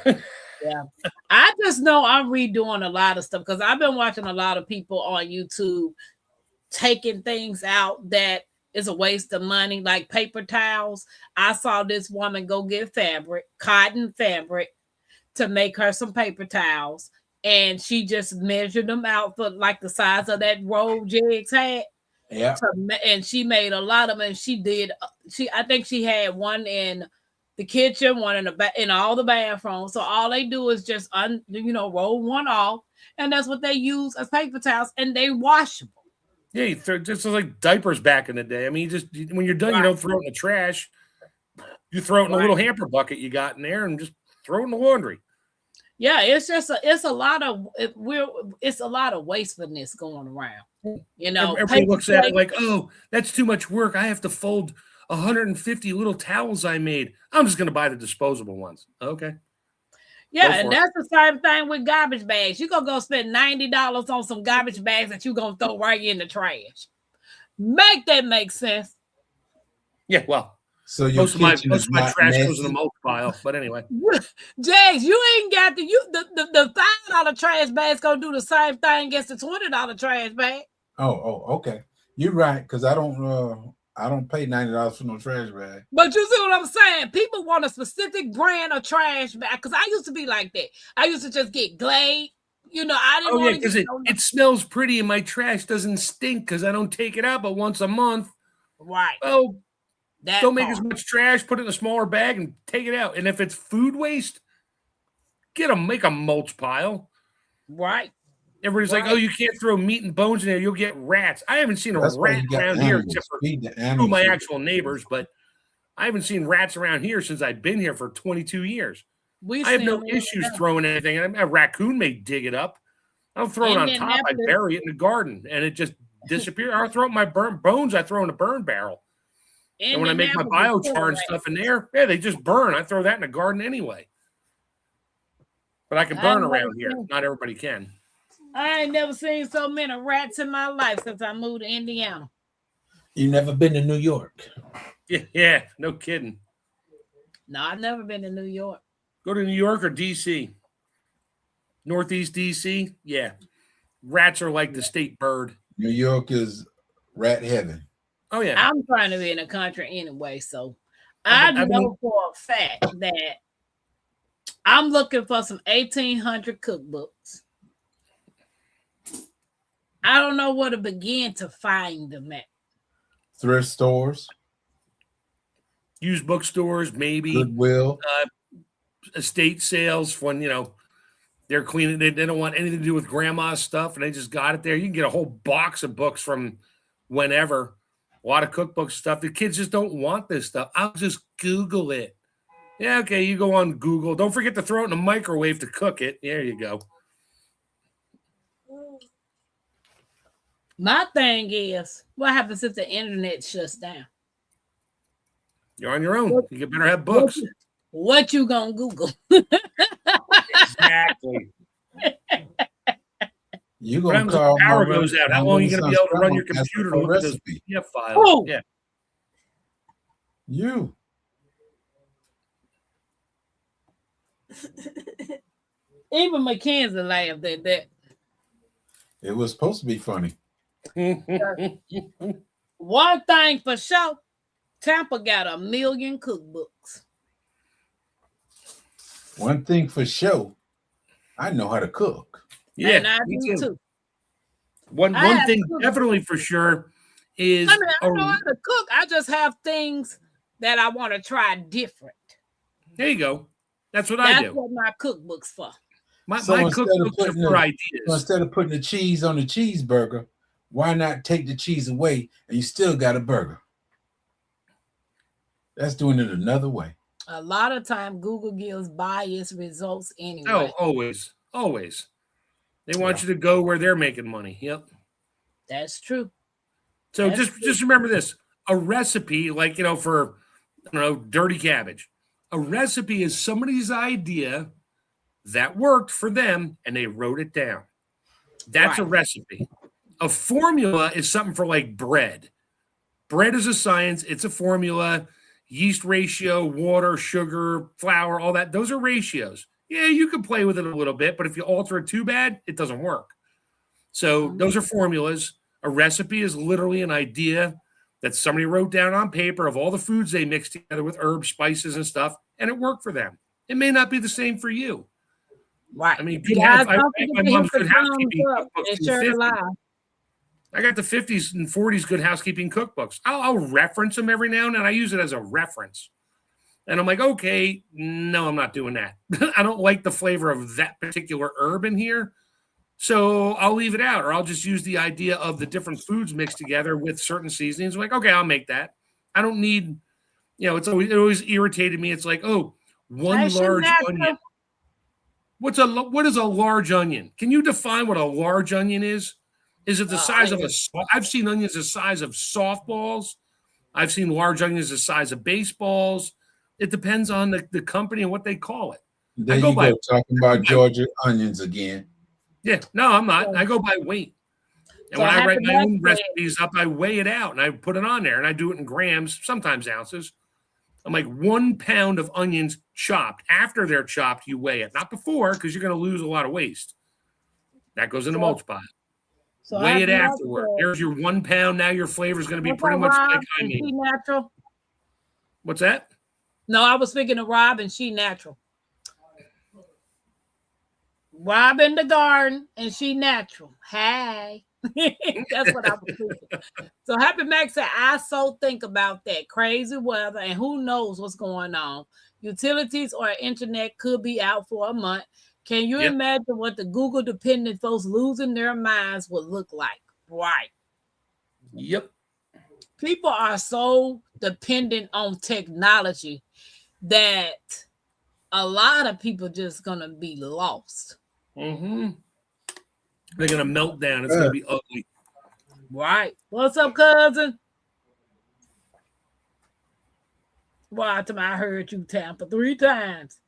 Yeah. I just know I'm redoing a lot of stuff because I've been watching a lot of people on YouTube taking things out that It's a waste of money. Like paper towels. I saw this woman go get fabric, cotton fabric, to make her some paper towels. And she just measured them out for like the size of that roll Jegs had. Yeah. And she made a lot of them. And she did. I think she had one in the kitchen, one in in all the bathrooms. So all they do is just roll one off, and that's what they use as paper towels, and they washable. Yeah, you throw just like diapers back in the day. I mean, when you're done, you don't throw it in the trash. You throw it in a little hamper bucket you got in there, and just throw it in the laundry. Yeah, it's a lot of wastefulness going around. Everybody looks at it like, oh, that's too much work. I have to fold 150 little towels I made. I'm just going to buy the disposable ones. Okay. Yeah, and that's the same thing with garbage bags. You're going to go spend $90 on some garbage bags that you're going to throw right in the trash. Make that make sense. Yeah, well. So most of my trash goes in the mulch pile, but anyway. Jags, you ain't got the $5 trash bag's gonna do the same thing against the $20 trash bag. Oh, okay. You're right, because I don't pay $90 for no trash bag. But you see what I'm saying? People want a specific brand of trash bag. Because I used to be like that. I used to just get Glade. I didn't want to because it smells pretty and my trash doesn't stink because I don't take it out but once a month. Right. Well, don't make as much trash, put it in a smaller bag and take it out. And if it's food waste, make a mulch pile. Right. Everybody's like, oh, you can't throw meat and bones in there. You'll get rats. I haven't seen a rat around here except for two of my actual neighbors, but I haven't seen rats around here since I've been here for 22 years. I have no issues throwing anything. A raccoon may dig it up. I don't throw it on top. I bury it in the garden, and it just disappears. I throw it in my burn bones. I throw in a burn barrel. And when I make my biochar and stuff in there, they just burn. I throw that in the garden anyway. But I can burn around here. Not everybody can. I ain't never seen so many rats in my life since I moved to Indiana. You never been to New York? Yeah, no kidding. No, I've never been to New York. Go to New York or D.C.? Northeast D.C.? Yeah. Rats are like the state bird. New York is rat heaven. Oh, yeah. I'm trying to be in the country anyway, so I know for a fact that I'm looking for some 1800 cookbooks. I don't know where to begin to find them at. Thrift stores. Used bookstores, maybe. Goodwill. Estate sales when, they're cleaning. They don't want anything to do with grandma's stuff, and they just got it there. You can get a whole box of books from whenever. A lot of cookbook stuff. The kids just don't want this stuff. I'll just Google it. Yeah, okay, you go on Google. Don't forget to throw it in the microwave to cook it. There you go. My thing is, what happens if the internet shuts down? You're on your own. You better have books. What you gonna Google? Exactly. You gonna call power goes out. How long are you gonna be able to run your computer to look at those PDF files? Oh. Yeah. You. Even Mackenzie laughed at that. It was supposed to be funny. One thing for sure, Tampa got 1 million cookbooks. One thing for sure, I know how to cook. Yeah, and I do too. One thing definitely for sure is I know how to cook. I just have things that I want to try different. There you go. That's what I do. That's what my cookbook's for. My cookbooks are for ideas. So instead of putting the cheese on the cheeseburger, why not take the cheese away and you still got a burger? That's doing it another way. A lot of time Google gives biased results anyway. Oh, always. They want you to go where they're making money. Yep. That's true. So just remember this. A recipe, like, for, dirty cabbage. A recipe is somebody's idea that worked for them and they wrote it down. That's a recipe. A formula is something for like bread. Bread is a science. It's a formula. Yeast ratio, water, sugar, flour, all that. Those are ratios. Yeah, you can play with it a little bit, but if you alter it too bad, it doesn't work. So those are formulas. A recipe is literally an idea that somebody wrote down on paper of all the foods they mixed together with herbs, spices, and stuff, and it worked for them. It may not be the same for you. Right. I mean, Guys, I don't read forget my to hit mom's the Good thumbs Housekeeping up cookbooks and from the share the 50s. live. I got the 50s and 40s Good Housekeeping cookbooks. I'll reference them every now and then. I use it as a reference. And I'm like, okay, no, I'm not doing that. I don't like the flavor of that particular herb in here. So I'll leave it out, or I'll just use the idea of the different foods mixed together with certain seasonings. I'm like, okay, I'll make that. I don't need, it always irritated me. It's like, oh, one large onion. What is a large onion? Can you define what a large onion is? Is it the size of I've seen onions the size of softballs. I've seen large onions the size of baseballs. It depends on the company and what they call it. There you go, talking about Georgia onions again. Yeah, no, I'm not. I go by weight. And when I write my own recipes up, I weigh it out and I put it on there, and I do it in grams, sometimes ounces. I'm like 1 pound of onions chopped. After they're chopped, you weigh it. Not before, because you're going to lose a lot of waste. That goes in a mulch pot. So weigh it afterward. There's your 1 pound. Now your flavor is going to be pretty much like I mean. She natural? What's that? No, I was speaking of Rob, and she natural. Rob in the garden, and she natural. Hey. That's what I was thinking. So Happy Max said, I so think about that crazy weather and who knows what's going on. Utilities or internet could be out for a month. Can you imagine what the Google dependent folks losing their minds would look like? Right. Yep. People are so dependent on technology that a lot of people just gonna be lost. Mm-hmm. They're going to melt down. It's going to be ugly. Right. What's up, cousin? Well, I heard you, Tampa, 3 times.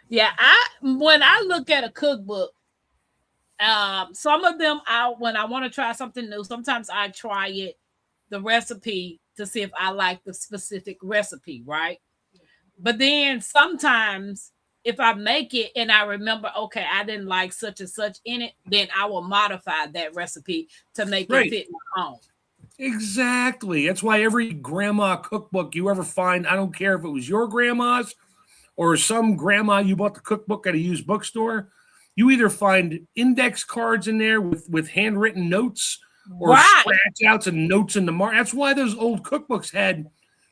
Yeah, when I look at a cookbook, some of them when I want to try something new, sometimes I try the recipe to see if I like the specific recipe, right? But then sometimes if I make it and I remember, okay, I didn't like such and such in it, then I will modify that recipe to make it fit my own. Exactly. That's why every grandma cookbook you ever find, I don't care if it was your grandma's or some grandma you bought the cookbook at a used bookstore, you either find index cards in there with handwritten notes or scratch outs and notes in the mark. That's why those old cookbooks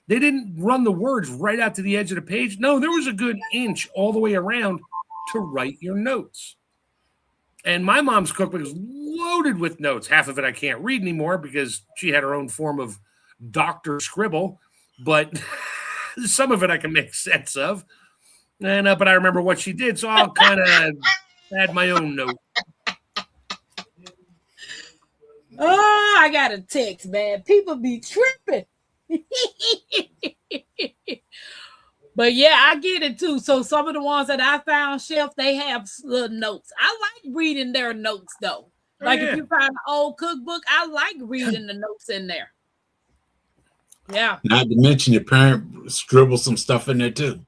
they didn't run the words right out to the edge of the page. No, there was a good inch all the way around to write your notes. And my mom's cookbook is loaded with notes. Half of it I can't read anymore because she had her own form of doctor scribble, but some of it I can make sense of. And but I remember what she did, so I'll kind of add my own note. Oh, I got a text, man. People be tripping. But yeah, I get it too. So some of the ones that I found, Chef, they have little notes. I like reading their notes though. If you find an old cookbook, I like reading the notes in there. Yeah. Not to mention your parent scribble some stuff in there too.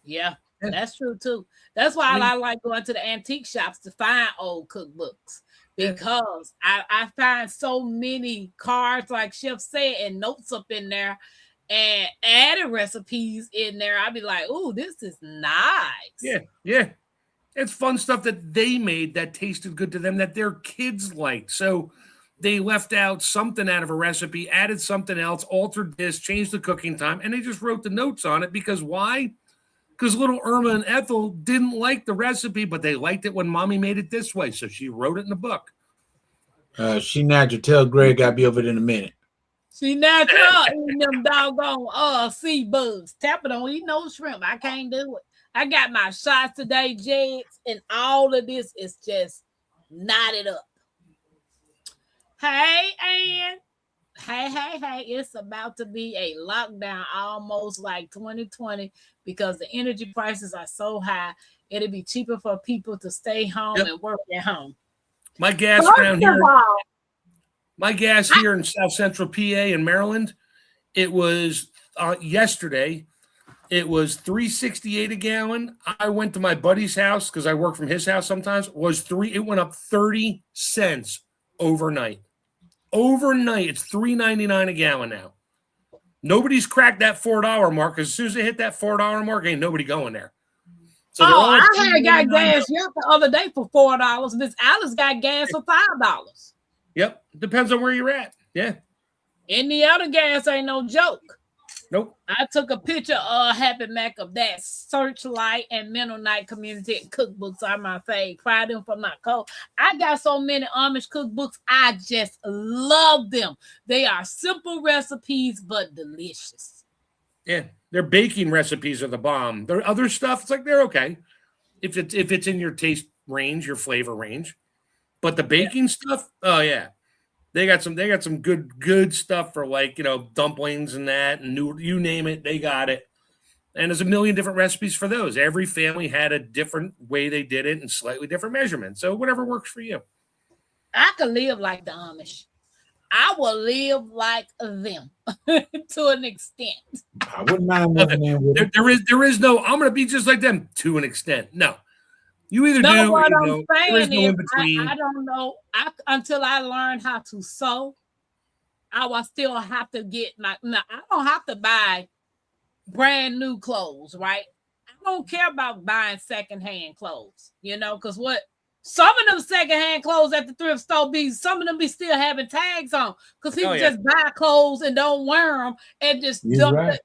Yeah, that's true too. That's why I like going to the antique shops to find old cookbooks. Because I find so many cards, like Chef said, and notes up in there and added recipes in there. I'd be like, oh, this is nice. Yeah. It's fun stuff that they made that tasted good to them that their kids liked. So they left out something out of a recipe, added something else, altered this, changed the cooking time, and they just wrote the notes on it. Because why? Because little Irma and Ethel didn't like the recipe, but they liked it when Mommy made it this way. So she wrote it in the book. She natural. Tell Greg I'll be over there in a minute. She natural eating them doggone sea bugs. Tampa don't eat no shrimp. I can't do it. I got my shots today, Jeds, and all of this is just knotted up. Hey, Ann. Hey, it's about to be a lockdown almost like 2020 because the energy prices are so high. It'll be cheaper for people to stay home and work at home. My gas here in South Central PA in Maryland, it was yesterday, it was $3.68 a gallon. I went to my buddy's house because I work from his house sometimes. It went up 30 cents overnight. Overnight, it's $3.99 a gallon now. Nobody's cracked that $4 mark because as soon as they hit that $4 mark, ain't nobody going there. So I had got gas the other day for $4. Miss Alice got gas for $5. Yep, depends on where you're at. Yeah. Indiana gas ain't no joke. Nope. I took a picture of Happy Mac of that. Searchlight and Mennonite Community cookbooks are my fave. Try them for my cold. I got so many Amish cookbooks. I just love them. They are simple recipes, but delicious. Yeah, their baking recipes are the bomb. Their other stuff, it's like they're okay if it's in your taste range, your flavor range. But the baking stuff, oh yeah. They got some good stuff for like, dumplings and that, and you name it, they got it. And there's a million different recipes for those. Every family had a different way they did it and slightly different measurements. So whatever works for you. I could live like the Amish. I will live like them to an extent. I wouldn't mind living there with there is no, I'm going to be just like them to an extent. No. You either do, what I'm saying there is no in between. I don't know. Until I learned how to sew, I will still have to get I don't have to buy brand new clothes, right? I don't care about buying secondhand clothes, because some of them secondhand clothes at the thrift store some of them be still having tags on because people just buy clothes and don't wear them and just dump it.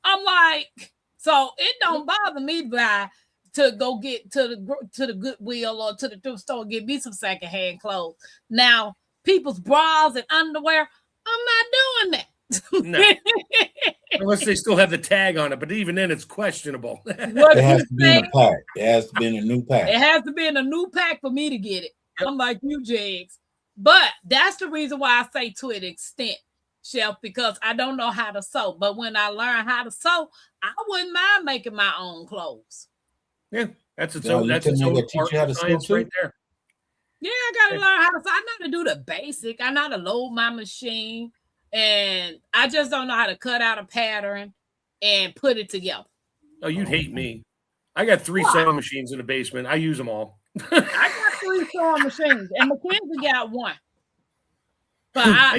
I'm like, so it don't bother me to go get to the Goodwill or to the thrift store and get me some secondhand clothes. Now, people's bras and underwear, I'm not doing that. No. Unless they still have the tag on it, but even then it's questionable. It has to be in a pack. It has to be in a new pack. It has to be in a new pack for me to get it. Yep. I'm like you, Jigs. But that's the reason why I say to an extent, Chef, because I don't know how to sew. But when I learn how to sew, I wouldn't mind making my own clothes. Yeah, that's its own art and science right there. Yeah, I gotta learn how to sew. I know how to do the basic. I know how to load my machine, and I just don't know how to cut out a pattern and put it together. Oh, you'd hate me. I got 3 sewing machines in the basement. I use them all. I got 3 sewing machines, and Mackenzie got 1. But I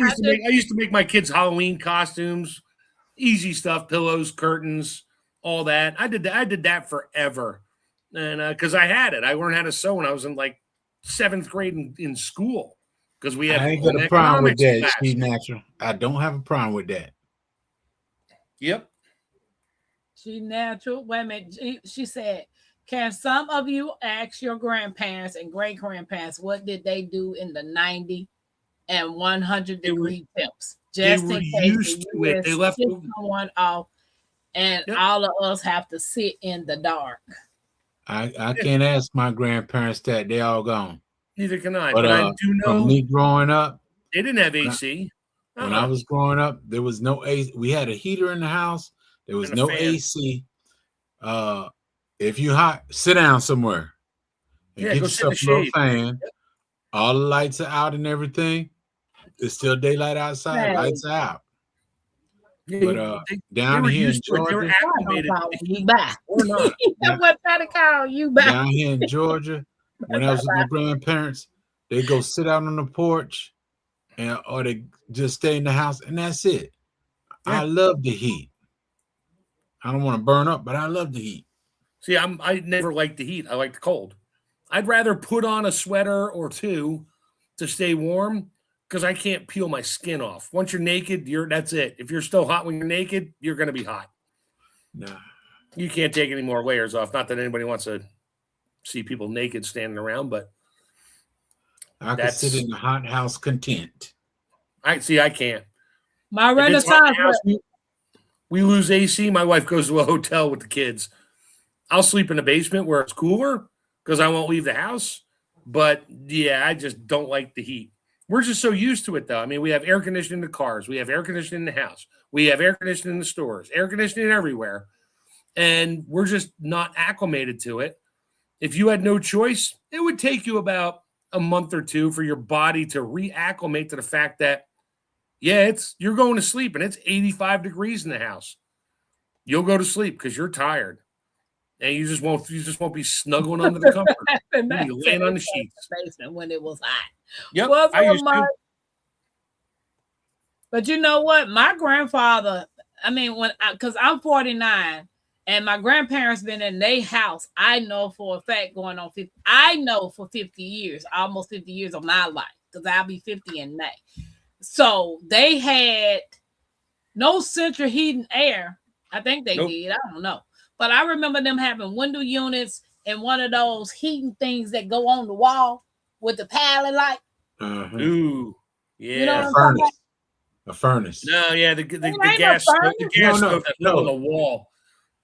used to make my kids Halloween costumes, easy stuff, pillows, curtains, all that. I did that forever. And because I had it, I learned how to sew when I was in like 7th grade in school. Because we had I ain't got a problem with that. She's natural. I don't have a problem with that. Yep. She natural. Wait a minute. She said, can some of you ask your grandparents and great-grandparents what did they do in the 90 and 100-degree temps? Just in case they left someone off, and all of us have to sit in the dark. I can't ask my grandparents that. They all gone. Neither can I. But I do know me growing up, they didn't have AC. When I was growing up, there was no AC. We had a heater in the house. There was no AC. If you hot, sit down somewhere and get yourself a little fan. Yep. All the lights are out and everything. It's still daylight outside. Right. Lights are out. Yeah, but down here in Georgia, you back. What to call you back? Down here in Georgia, when I was with my grandparents, they go sit out on the porch, or they just stay in the house, and that's it. Yeah. I love the heat. I don't want to burn up, but I love the heat. See, I never liked the heat. I like the cold. I'd rather put on a sweater or 2 to stay warm because I can't peel my skin off. Once you're naked, that's it. If you're still hot when you're naked, you're going to be hot. Nah. You can't take any more layers off. Not that anybody wants to see people naked standing around, but I can sit in the hot house content. I can't. My Renaissance. We lose AC. My wife goes to a hotel with the kids. I'll sleep in the basement where it's cooler because I won't leave the house. But yeah, I just don't like the heat. We're just so used to it, though. I mean, we have air conditioning in the cars. We have air conditioning in the house. We have air conditioning in the stores, air conditioning everywhere. And we're just not acclimated to it. If you had no choice, it would take you about a month or 2 for your body to reacclimate to the fact that, you're going to sleep and it's 85 degrees in the house. You'll go to sleep because you're tired. And you just won't be snuggling under the comfort. You'll be laying on the sheets. When it was hot. Yep, But you know what? My grandfather, I mean, because I'm 49 and my grandparents been in their house, I know for a fact going on 50, I know for 50 years, almost 50 years of my life, because I'll be 50 in May. So they had no central heating air. I think they did. I don't know. But I remember them having window units and one of those heating things that go on the wall with the pallet light. Ooh, yeah. You know what I'm talking about? A furnace. No, yeah, the gas stove that went on the wall.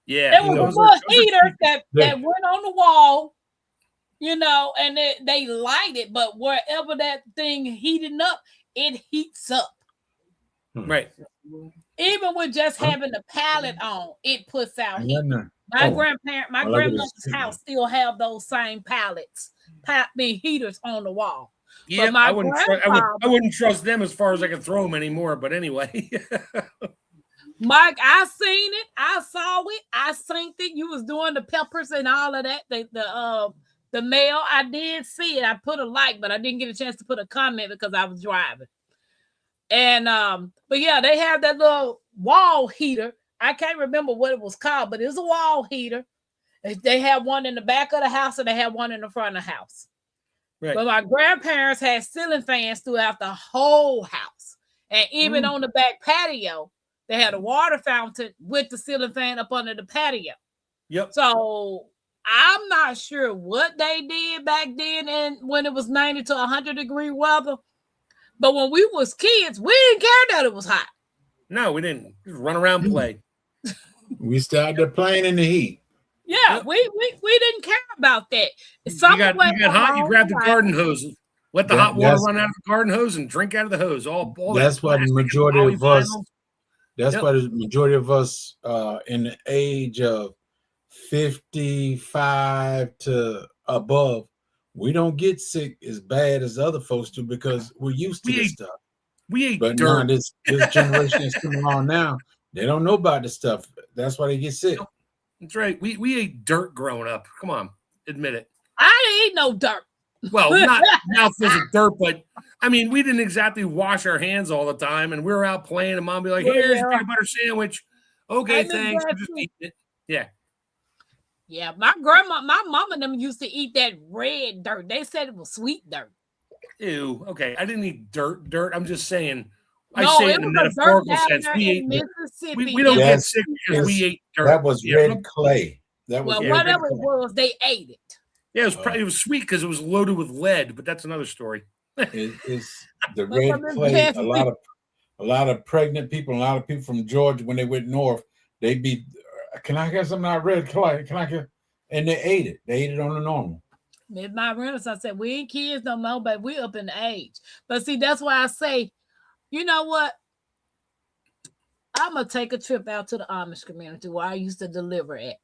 Yeah, there was a little heater that went on the wall, you know, and they light it, but wherever that thing heating up, it heats up. Right. Even with just having the pallet on, it puts out heat. My grandmother's house still have those same pallets, heaters on the wall. Yeah, I wouldn't trust them as far as I can throw them anymore. But anyway, Mike, I seen it. I saw it. I seen it. You was doing the peppers and all of that. The mail. I did see it. I put a like, but I didn't get a chance to put a comment because I was driving. And but yeah, they have that little wall heater. I can't remember what it was called, but it's a wall heater. They have one in the back of the house and they have one in the front of the house. Right. But my grandparents had ceiling fans throughout the whole house. And even on the back patio, they had a water fountain with the ceiling fan up under the patio. Yep. So I'm not sure what they did back then and when it was 90 to 100-degree weather. But when we was kids, we didn't care that it was hot. No, we didn't. Just run around and play. We started playing in the heat. Yeah, yep. we didn't care about that. You got hot, you grab the garden hose, let the hot water run out of the garden hose and drink out of the hose. That's why the majority of us. That's why the majority of us in the age of 55 to above, we don't get sick as bad as other folks do because we're used to this stuff. We ate but dirt. Now this generation is coming along now. They don't know about this stuff. That's why they get sick. That's right. We ate dirt growing up. Come on, admit it. I didn't eat no dirt. Well, not mouthfuls of dirt, but I mean, we didn't exactly wash our hands all the time, and we were out playing, and Mom would be like, "Here's a peanut butter sandwich." Okay, thanks. We'll just eat it. Yeah. Yeah, my mom and them used to eat that red dirt. They said it was sweet dirt. Ew. Okay, I didn't eat dirt. I'm just saying. I say it in a metaphorical sense. We ate Mississippi. We don't get sick because we ate dirt. That was red clay. That was whatever it was, they ate it. Yeah, it was sweet because it was loaded with lead, but that's another story. It's the red clay. A lot of pregnant people, a lot of people from Georgia, when they went north, they'd be, can I get some of that red clay? Can I get? And they ate it. They ate it on the normal. My relatives said, we ain't kids no more, but we up in age. But see, that's why I say, you know what? I'm going to take a trip out to the Amish community where I used to deliver at.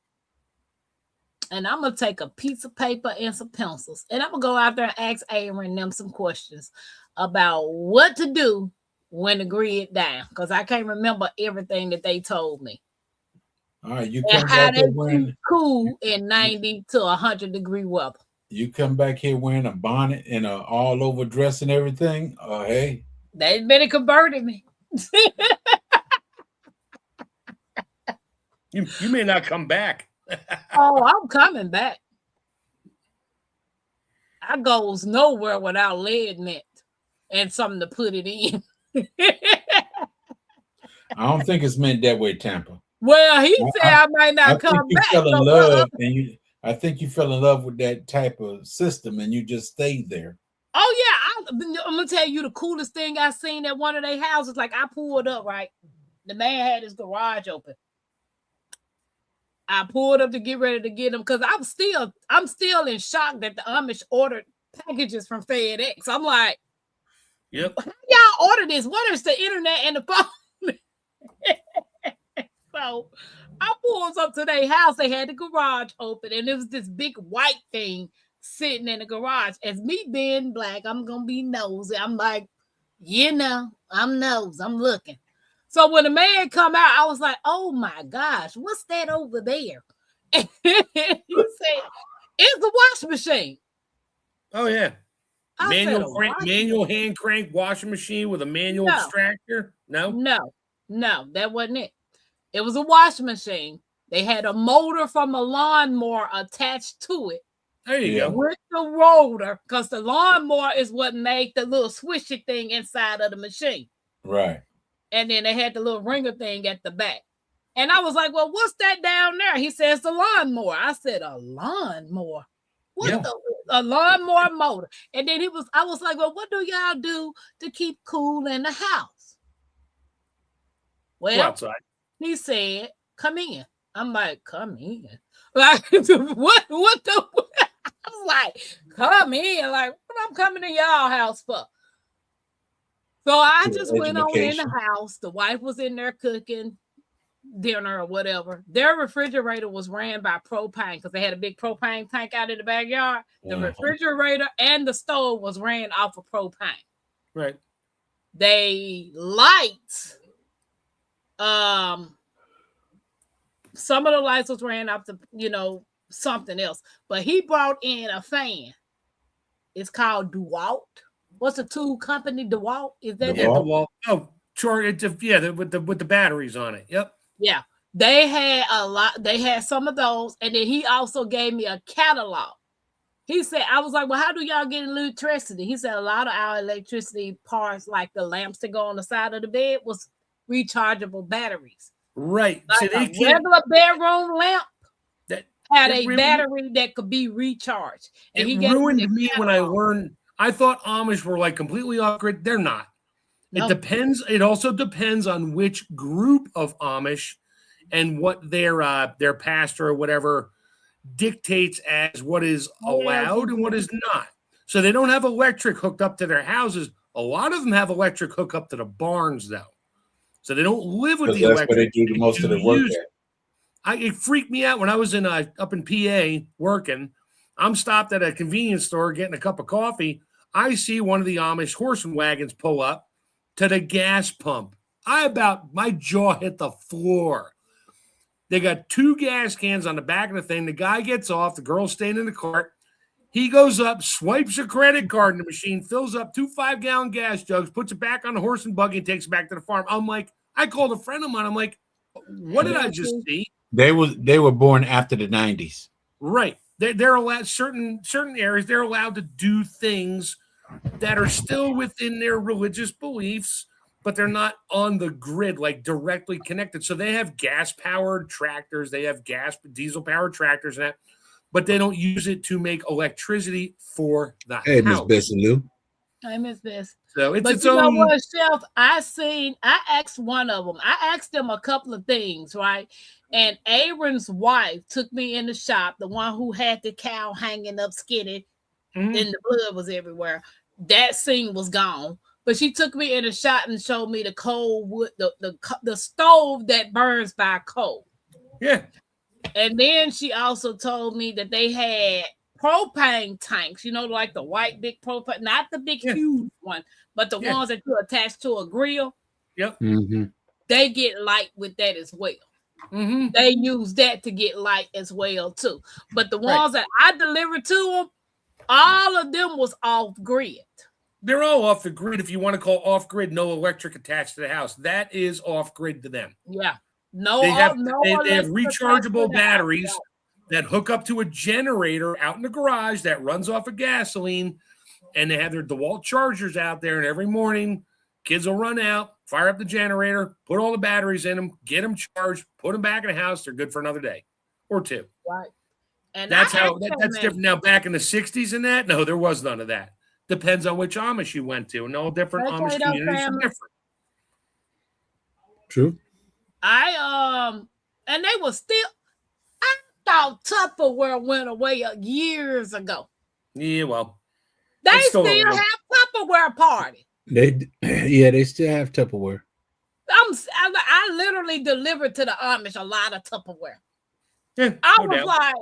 And I'm going to take a piece of paper and some pencils. And I'm going to go out there and ask Aaron and them some questions about what to do when the grid down. Because I can't remember everything that they told me. All right, you come back here wearing cool in 90 to 100-degree weather. You come back here wearing a bonnet and a all-over dress and everything. Hey. They better converted me. You may not come back. Oh, I'm coming back. I goes nowhere without lead net and something to put it in. I don't think it's meant that way, Tampa. Well, he said I might not come back. Fell in love, and I think you fell in love with that type of system, and you just stayed there. Oh yeah, I'm gonna tell you the coolest thing I seen at one of their houses. Like I pulled up, right? The man had his garage open. I pulled up to get ready to get them because I'm still in shock that the Amish ordered packages from FedEx. I'm like, yep. How y'all order this? What is the internet and the phone? So I pulled up to their house. They had the garage open, and it was this big white thing sitting in the garage. As me being black, I'm gonna be nosy. I'm like, I'm nosy. I'm looking. So when the man come out, I was like, oh my gosh, what's that over there? And he said, it's the wash machine. Oh, yeah. Manual hand crank washing machine with a manual extractor. No, that wasn't it. It was a washing machine. They had a motor from a lawnmower attached to it. There you go. With the rotor, because the lawnmower is what made the little swishy thing inside of the machine. Right. And then they had the little ringer thing at the back. And I was like, well, what's that down there? He says the lawnmower. I said, a lawnmower? A lawnmower motor. And then I was like, well, what do y'all do to keep cool in the house? Well, outside. He said, come in. I'm like, come in. Like, what the? I'm like, come in. Like, what I'm coming to y'all house for? So I just went on in the house. The wife was in there cooking dinner or whatever. Their refrigerator was ran by propane because they had a big propane tank out in the backyard. The refrigerator and the stove was ran off of propane. Right. They lights. Some of the lights was ran off the, something else. But he brought in a fan. It's called DeWalt. What's the tool company? DeWalt? Is that DeWalt? Oh, sure. It's with the batteries on it. Yep. Yeah. They had a lot. They had some of those, and then he also gave me a catalog. He said, I was like, well, how do y'all get electricity? He said a lot of our electricity parts, like the lamps that go on the side of the bed, was rechargeable batteries. Right. Like so a regular bedroom lamp had a battery that could be recharged. And it ruined me when I learned. I thought Amish were like completely off grid. They're not. It depends. It also depends on which group of Amish and what their pastor or whatever dictates as what is allowed and what is not. So they don't have electric hooked up to their houses. A lot of them have electric hooked up to the barns, though. So they don't live with the electric. That's where they do most of the work at. It freaked me out when I was up in PA working. I'm stopped at a convenience store getting a cup of coffee. I see one of the Amish horse and wagons pull up to the gas pump. My jaw hit the floor. They got 2 gas cans on the back of the thing. The guy gets off. The girl's staying in the cart. He goes up, swipes a credit card in the machine, fills up 2 5-gallon gas jugs, puts it back on the horse and buggy, and takes it back to the farm. I'm like, I called a friend of mine. I'm like, what did I just see? They were born after the 90s. Right. They're allowed certain areas. They're allowed to do things that are still within their religious beliefs, but they're not on the grid, like directly connected. So they have gas-powered tractors. They have diesel-powered tractors and that, but they don't use it to make electricity for the house. Hey, Miss Bessalou. I miss this. So it's its own. Know what, Chef? I asked one of them. I asked them a couple of things, right? And Aaron's wife took me in the shop, the one who had the cow hanging up skinny, and the blood was everywhere. That scene was gone. But she took me in the shop and showed me the coal wood, the stove that burns by coal. Yeah. And then she also told me that they had propane tanks, like the white big propane, not the big huge one, but the ones that you attach to a grill. Yep. Mm-hmm. They get light with that as well. Mm-hmm. They use that to get light as well too. But the ones that I delivered to them, all of them was off grid. They're all off the grid. If you want to call off grid, no electric attached to the house. That is off grid to them. Yeah. They have rechargeable batteries that hook up to a generator out in the garage that runs off of gasoline, and they have their DeWalt chargers out there. And every morning, kids will run out, fire up the generator, put all the batteries in them, get them charged, put them back in the house. They're good for another day or two. Right. And that's different. Now, back in the 60s and that, no, there was none of that. Depends on which Amish you went to, and all different Amish communities are different. True. And they were still. I thought Tupperware went away years ago. Yeah, well, they still have Tupperware party. They still have Tupperware. I literally delivered to the Amish a lot of Tupperware. Yeah, I was like,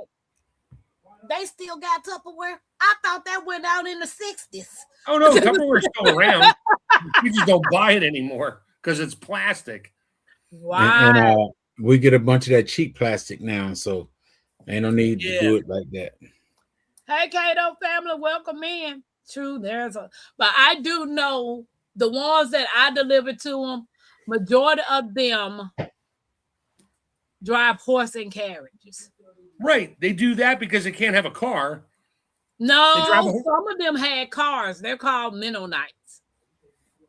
they still got Tupperware? I thought that went out in the 60s. Oh, no, Tupperware's still around. You just don't buy it anymore because it's plastic. Wow. And we get a bunch of that cheap plastic now, so ain't no need to do it like that. Hey, Cato family, welcome in. True, but I do know the ones that I delivered to them, majority of them drive horse and carriages. Right. They do that because they can't have a car. No, some of them had cars. They're called Mennonites.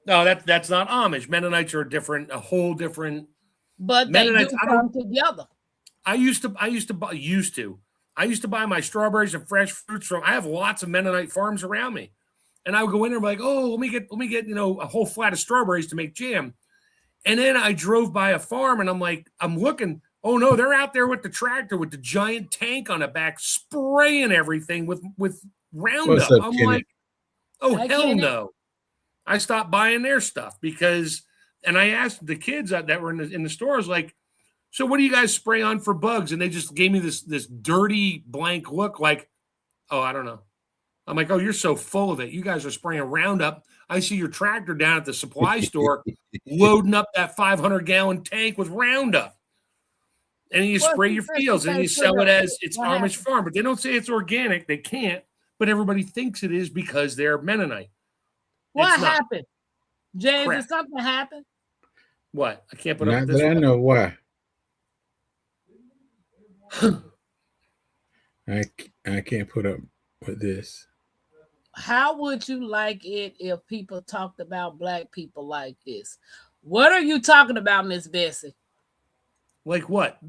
No, that's not Amish. Mennonites are a whole different. But Mennonites, they do come together. I used to buy my strawberries and fresh fruits from. I have lots of Mennonite farms around me, and I would go in there and be like, oh, let me get a whole flat of strawberries to make jam. And then I drove by a farm, and I'm looking. Oh no, they're out there with the tractor with the giant tank on the back, spraying everything with Roundup. I'm like, oh hell no! I stopped buying their stuff and I asked the kids that were in the stores, like, so what do you guys spray on for bugs? And they just gave me this dirty blank look, like, oh, I don't know. I'm like, oh, you're so full of it. You guys are spraying Roundup. I see your tractor down at the supply store loading up that 500-gallon tank with Roundup. And you spray your fields and you sell it as it's Amish farm. But they don't say it's organic. They can't. But everybody thinks it is because they're Mennonite. What happened? James, did something happen? What? I can't put up this. I know why. I can't put up with this. How would you like it if people talked about black people like this? What are you talking about, Miss Bessie? Like what?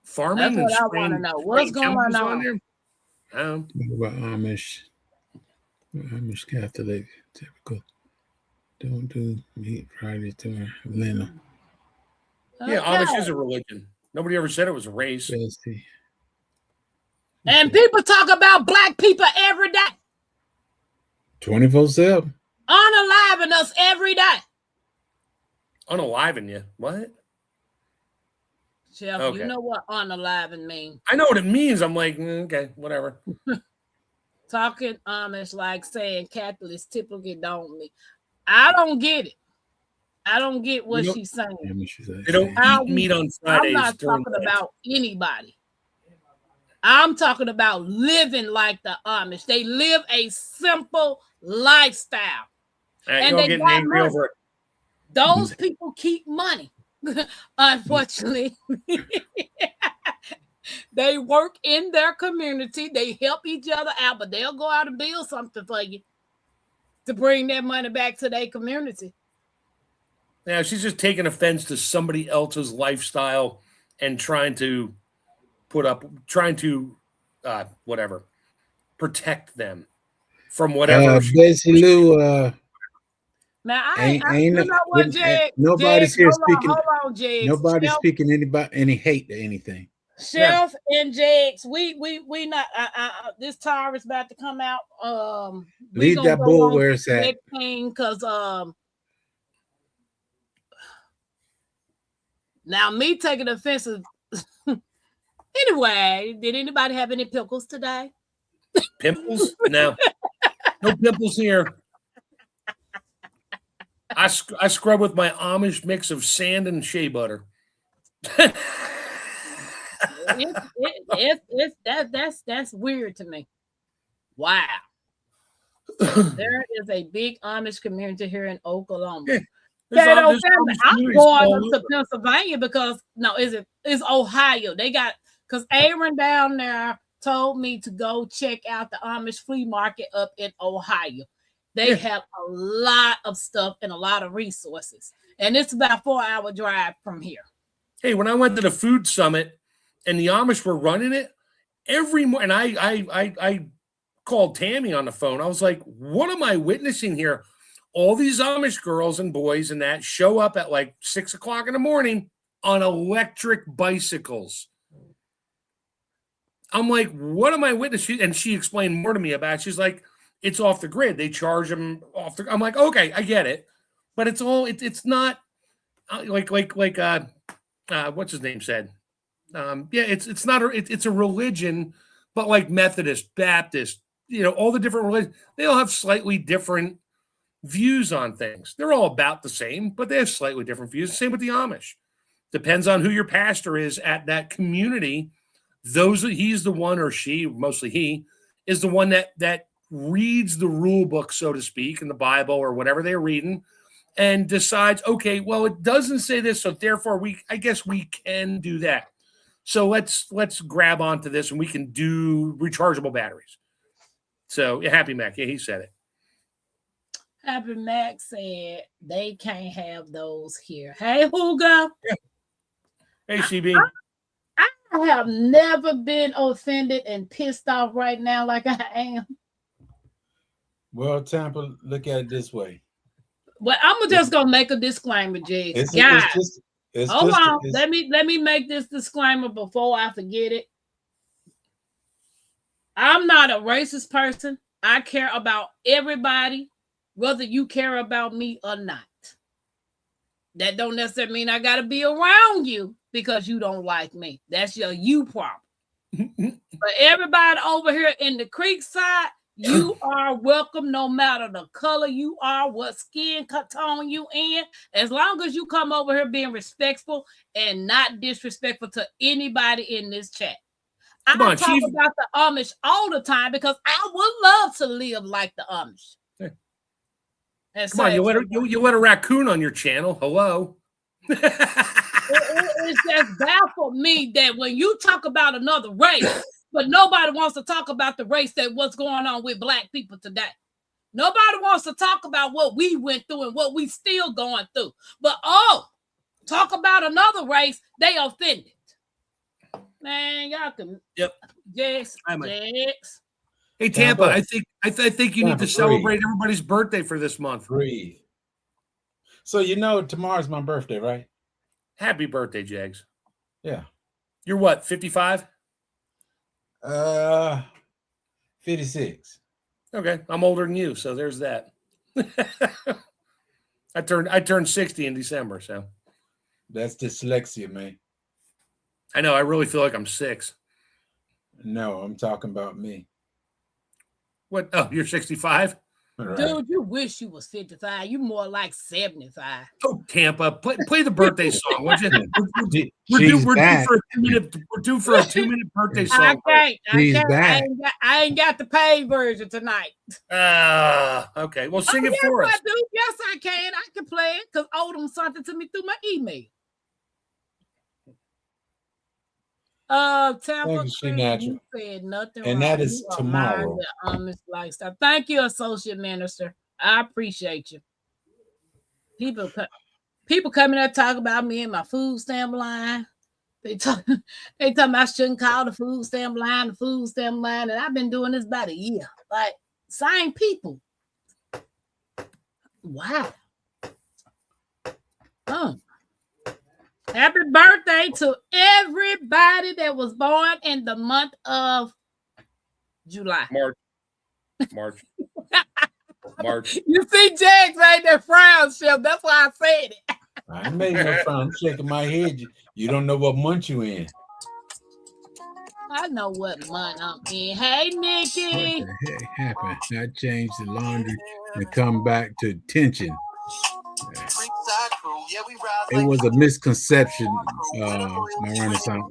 Farming? That's what I want to know. What's going on there? What about Amish Catholic, typical. Don't do meat Friday to Atlanta. Yeah, Amish is a religion. Nobody ever said it was a race. And people talk about black people every day. 24/7. Unaliving us every day. Unaliving you? What? Chef, You know what unaliving means. I know what it means. I'm like, okay, whatever. Talking Amish like saying Catholics typically don't mean. I don't get it. I don't get what she's saying. They don't eat meat on Fridays. I'm not talking about anybody. I'm talking about living like the Amish. They live a simple lifestyle. And they get angry over it. Those people keep money. Unfortunately, they work in their community. They help each other out, but they'll go out and build something for you to bring that money back to their community. Yeah, she's just taking offense to somebody else's lifestyle and trying to protect them from whatever. Now, you know what, Jay? Nobody's Jay, here speaking. Hold on, Jay. Nobody's speaking any hate to anything. Chef and Jakes, we not. This tire is about to come out. Leave that bull where it's at. Because now me taking offensive. Anyway, did anybody have any pickles today? Pimples? No, no pimples here. I scrub with my Amish mix of sand and shea butter. That's weird to me. Wow. There is a big Amish community here in Oklahoma. Yeah, I'm going up to Pennsylvania because it's Ohio. They got because Aaron down there told me to go check out the Amish flea market up in Ohio. They have a lot of stuff and a lot of resources. And it's about a 4-hour drive from here. Hey, when I went to the food summit and the Amish were running it every morning, and I called Tammy on the phone. I was like, what am I witnessing here? All these Amish girls and boys and that show up at like 6 o'clock in the morning on electric bicycles. I'm like, what am I witnessing? And she explained more to me about it. She's like, it's off the grid. They charge them off the. I'm like, okay, I get it, but it's not like what's his name said. It's not it's a religion, but like Methodist, Baptist, all the different religions, they all have slightly different views on things. They're all about the same, but they have slightly different views. Same with the Amish. Depends on who your pastor is at that community. He's the one, or she, mostly he, is the one that reads the rule book, so to speak, in the Bible or whatever they're reading, and decides, okay, well, it doesn't say this, so therefore I guess we can do that. So let's grab onto this, and we can do rechargeable batteries. So Happy Mac, yeah, he said it. Happy Mac said they can't have those here. Hey, Hugo. Yeah. Hey, CB. I have never been offended and pissed off right now like I am. Well, Tampa, look at it this way. But I'm just gonna make a disclaimer, Jay. Guys, hold on. Let me make this disclaimer before I forget it. I'm not a racist person. I care about everybody, whether you care about me or not. That don't necessarily mean I gotta be around you because you don't like me. That's your you problem. But everybody over here in the Creekside, you are welcome no matter the color you are, what skin tone you in. As long as you come over here being respectful and not disrespectful to anybody in this chat. I talk about the Amish all the time because I would love to live like the Amish. Come on, you let a raccoon on your channel. Hello. It's just baffled me that when you talk about another race, but nobody wants to talk about the race that what's going on with Black people today. Nobody wants to talk about what we went through and what we still going through. But talk about another race, they offended. Man, y'all can. Yep. Yes. Hey, Tampa, I think you need to celebrate everybody's birthday for this month. Breathe. So tomorrow's my birthday, right? Happy birthday, Jags. Yeah. You're what, 55? 56. Okay, I'm older than you, so there's that. I turned 60 in December, so. That's dyslexia, man. I know, I really feel like I'm 6. No, I'm talking about me. What? Oh, you're 65? Right. Dude, you wish you was 55. You more like 75. Oh, Tampa, play the birthday song. We're due for a 2-minute birthday song. I ain't got the paid version tonight. Okay. Well, sing it for us. Yes, I can. I can play it because Odom sent it to me through my email. Tampa, you said nothing and wrong. That is tomorrow. Lifestyle. Thank you, Associate Minister. I appreciate you. People coming there talk about me and my food stamp line. They tell me I shouldn't call the food stamp line, and I've been doing this about a year. Like, same people. Wow. Happy birthday to everybody that was born in the month of July. March. You see, Jags made that frown, Chef. That's why I said it. I ain't making no frown. I'm shaking my head. You don't know what month you in. I know what month I'm in. Hey, Nikki. What the heck happened? I changed the laundry and come back to tension. It was a misconception, my Renaissance.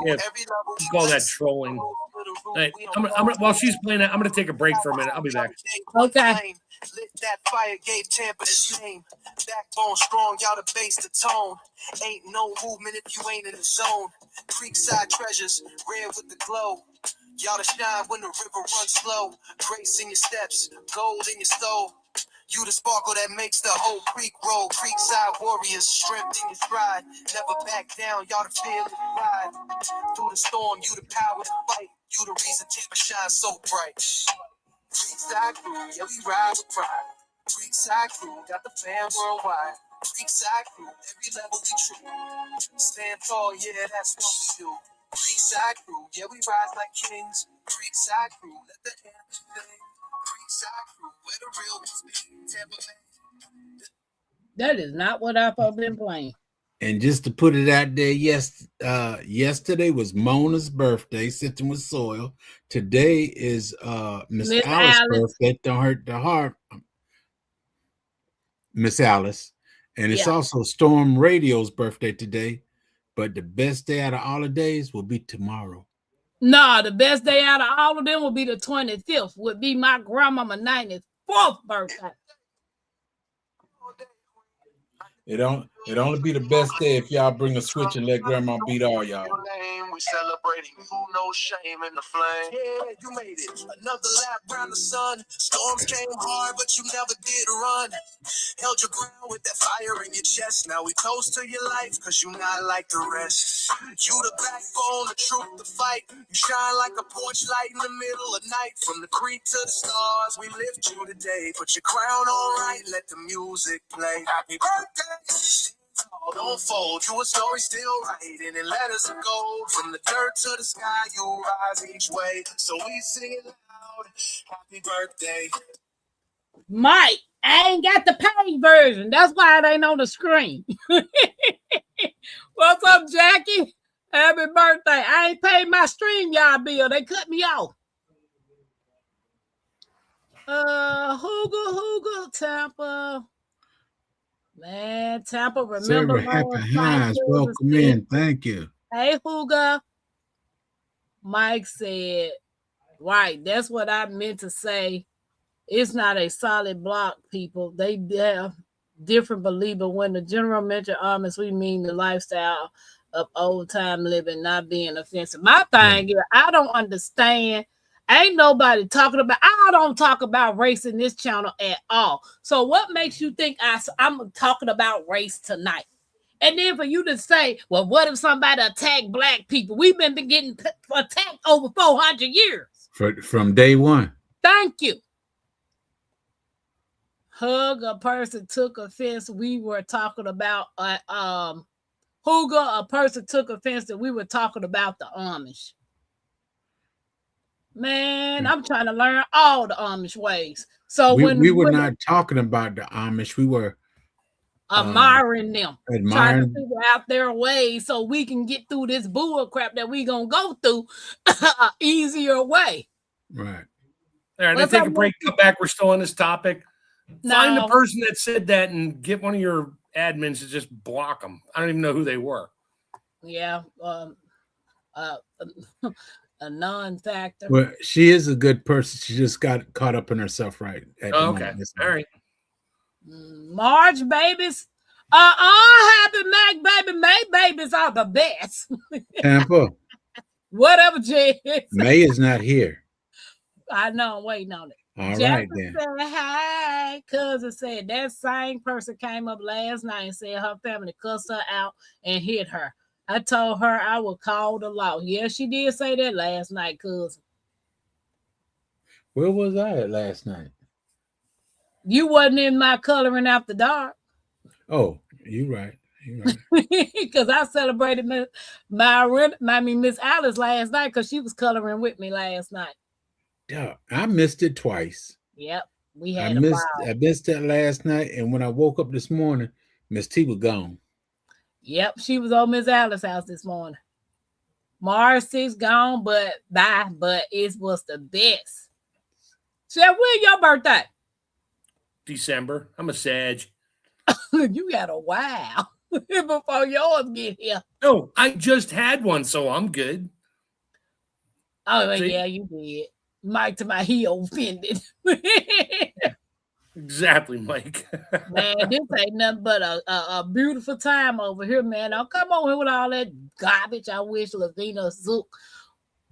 Yeah, you call that trolling. Hey, while she's playing that, I'm gonna take a break for a minute. I'll be back. Okay. Lit that fire, gave Tampa its name. Backbone strong, y'all the base the tone. Ain't no movement if you ain't in the zone. Creekside treasures, red with the glow. Y'all to shine when the river runs slow. Grace in your steps, gold in your stove. You the sparkle that makes the whole creek roll. Creekside warriors, strength in your stride. Never back down, y'all the fearless ride. Through the storm, you the power to fight. You the reason Tampa shines so bright. Creekside crew, yeah, we ride with pride. Creekside crew, got the fam worldwide. Creekside crew, every level we true. Stand tall, yeah, that's what we do. Creekside crew, yeah, we rise like kings. Creekside crew, let the anthem sing. Creekside crew, where the real ones be. Tampa Bay. That is not what I've been playing. And just to put it out there, yesterday was Mona's birthday, sitting with soil. Today is Miss Alice's birthday. Don't hurt the heart, Miss Alice. And it's also Storm Radio's birthday today. But the best day out of all the days will be tomorrow. No, the best day out of all of them will be the 25th, would be my grandmama's 94th birthday. It only be the best day if y'all bring a switch and let grandma beat all y'all. We celebrating you, no shame in the flame. Yeah, you made it. Another lap round the sun. Storms came hard, but you never did run. Held your ground with that fire in your chest. Now we toast to your life, cause you not like the rest. You the backbone, the truth, the fight. You shine like a porch light in the middle of night. From the creek to the stars, we lift you today. Put your crown on right, let the music play. Happy birthday! Don't fold, you a story still writing in letters of gold. From the dirt to the sky, you rise each way. So we sing it loud. Happy birthday. Mike, I ain't got the paid version. That's why it ain't on the screen. What's up, Jackie? Happy birthday. I ain't paid my StreamYard bill. They cut me off. Hooga, Tampa. Man, Tampa, remember. Sarah, happy highs. Welcome in. Thank you. Hey, Hooga. Mike said, right, that's what I meant to say. It's not a solid block, people. They have different belief, but when the general mention Amish, we mean the lifestyle of old time living, not being offensive. My thing is, I don't understand. Ain't nobody talking about, I don't talk about race in this channel at all. So what makes you think I'm talking about race tonight? And then for you to say, well, what if somebody attacked black people? We've been getting attacked over 400 years. From day one. Thank you. Hug, a person took offense. We were talking about, Hooga, a person took offense that we were talking about the Amish. Man, I'm trying to learn all the Amish ways. So we were not talking about the Amish. We were admiring them, trying to admiring figure out their ways so we can get through this bull crap that we gonna go through an easier way. Right. All right, let's take a break. Come back. We're still on this topic. Find the person that said that and get one of your admins to just block them. I don't even know who they were. Yeah. A non-factor. Well, she is a good person. She just got caught up in herself right at the Okay. moment. All right. March babies. Happy Mac baby. May babies are the best. Tampa. Whatever, Jay. May is not here. I know. I'm waiting on it. All Jackson right, then. said, hi. Cousin said that same person came up last night and said her family cussed her out and hit her. I told her I would call the law. Yeah, she did say that last night, cousin. Where was I at last night? You wasn't in my coloring after dark. Oh, you're right. You're right. Because I celebrated Miss Alice last night because she was coloring with me last night. Yeah, I missed it twice. Yep, we had I missed that last night, and when I woke up this morning, Miss T was gone. Yep, she was on Miss Alice's house this morning. Marcy's gone, but it was the best. Chef, when your birthday? December. I'm a Sag. You got a while before yours get here. No, I just had one, so I'm good. Oh, see? Yeah, you did. Mike to my heel offended. Exactly, Mike. Man, this ain't nothing but a beautiful time over here, man. Don't come over here with all that garbage. I wish Lavina Zook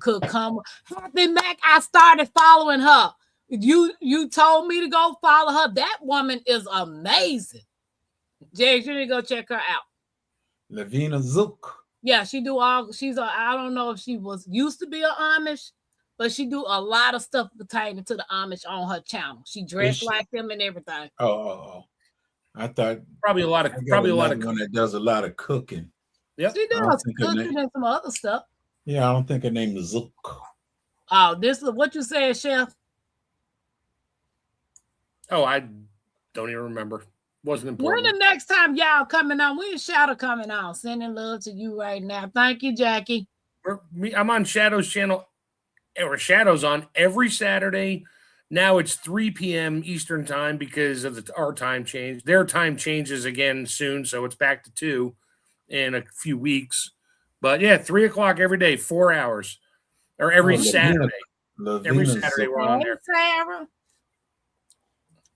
could come. Happy Mac, I started following her. You told me to go follow her. That woman is amazing. Jay, you need to go check her out. Lavina Zook. Yeah, she do all. I don't know if she was used to be an Amish, but she do a lot of stuff pertaining to the Amish on her channel. She dressed like them and everything. Oh. I thought probably a lot of one that does a lot of cooking. Yep. She does cooking and some other stuff. Yeah, I don't think her name is Zook. Oh, this is what you said, Chef. Oh, I don't even remember. Wasn't important. When the next time y'all coming on? When Shadow coming on? Sending love to you right now. Thank you, Jackie. I'm on Shadow's channel. Or Shadow's on every Saturday. Now it's 3 p.m. Eastern time because of our time change. Their time changes again soon, so it's back to 2 in a few weeks. But yeah, 3 o'clock every day, 4 hours, or every Saturday. Every Saturday we're on there. Sarah.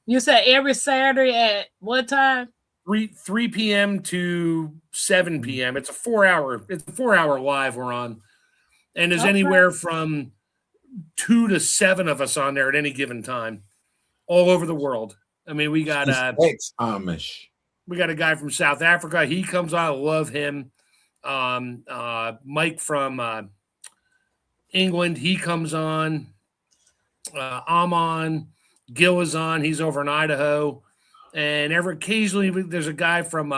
You said every Saturday at what time? 3 p.m. to 7 p.m. It's a 4-hour live we're on. And there's anywhere from 2 to 7 of us on there at any given time, all over the world. I mean, we got ex-Amish. We got a guy from South Africa. He comes on. I love him. Mike from England. He comes on. I'm on. Gil is on. He's over in Idaho. And occasionally there's a guy from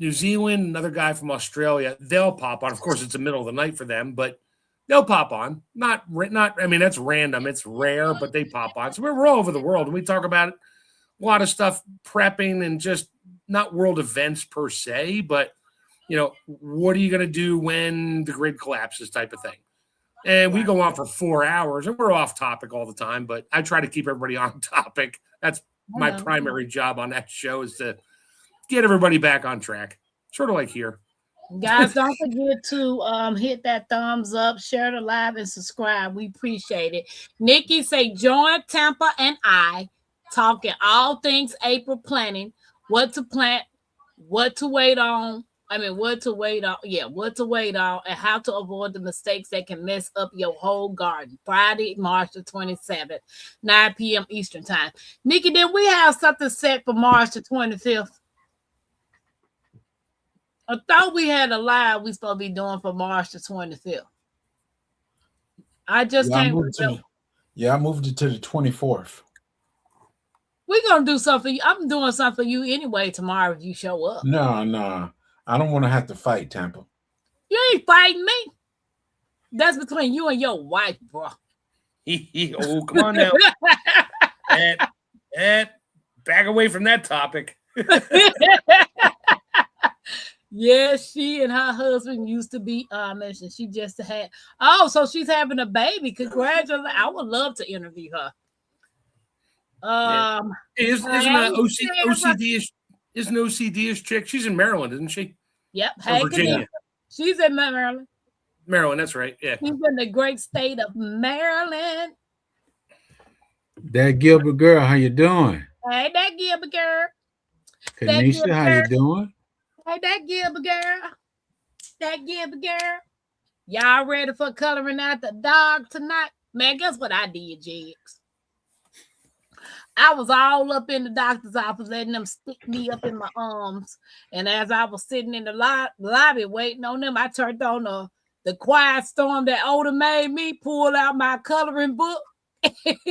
New Zealand, another guy from Australia. They'll pop on. Of course, it's the middle of the night for them, but they'll pop on. Not. I mean, that's random. It's rare, but they pop on. So we're all over the world, and we talk about a lot of stuff, prepping, and just not world events per se, but what are you going to do when the grid collapses, type of thing. And we go on for 4 hours, and we're off topic all the time, but I try to keep everybody on topic. That's my primary job on that show, is to get everybody back on track. Sort of like here. Guys, don't forget to hit that thumbs up, share the live, and subscribe. We appreciate it. Nikki say, join Tampa and I talking all things April planning, what to plant, what to wait on. What to wait on, and how to avoid the mistakes that can mess up your whole garden. Friday, March the 27th, 9 p.m. Eastern Time. Nikki, did we have something set for March the 25th? I thought we had a live we supposed to be doing for March the 25th. I just can't remember. I moved it to the 24th. We're going to do something for you. I'm doing something for you anyway tomorrow if you show up. No. I don't want to have to fight, Tampa. You ain't fighting me. That's between you and your wife, bro. Oh, come on now. and back away from that topic. Yeah, she and her husband used to be Amish, and she just had. Oh, so she's having a baby. Congratulations. I would love to interview her. Isn't an OCD-ish chick? She's in Maryland, isn't she? Yep. Or Virginia. She's in Maryland. Maryland, that's right. Yeah. She's in the great state of Maryland. That Gilbert girl, how you doing? Hey, that Gilbert girl. Kanisha, how you doing? Hey, that Gilbert girl. That Gilbert girl. Y'all ready for coloring out the dog tonight? Man, guess what I did, Jigs? I was all up in the doctor's office, letting them stick me up in my arms. And as I was sitting in the lobby waiting on them, I turned on the quiet storm that Oda made me, pull out my coloring book and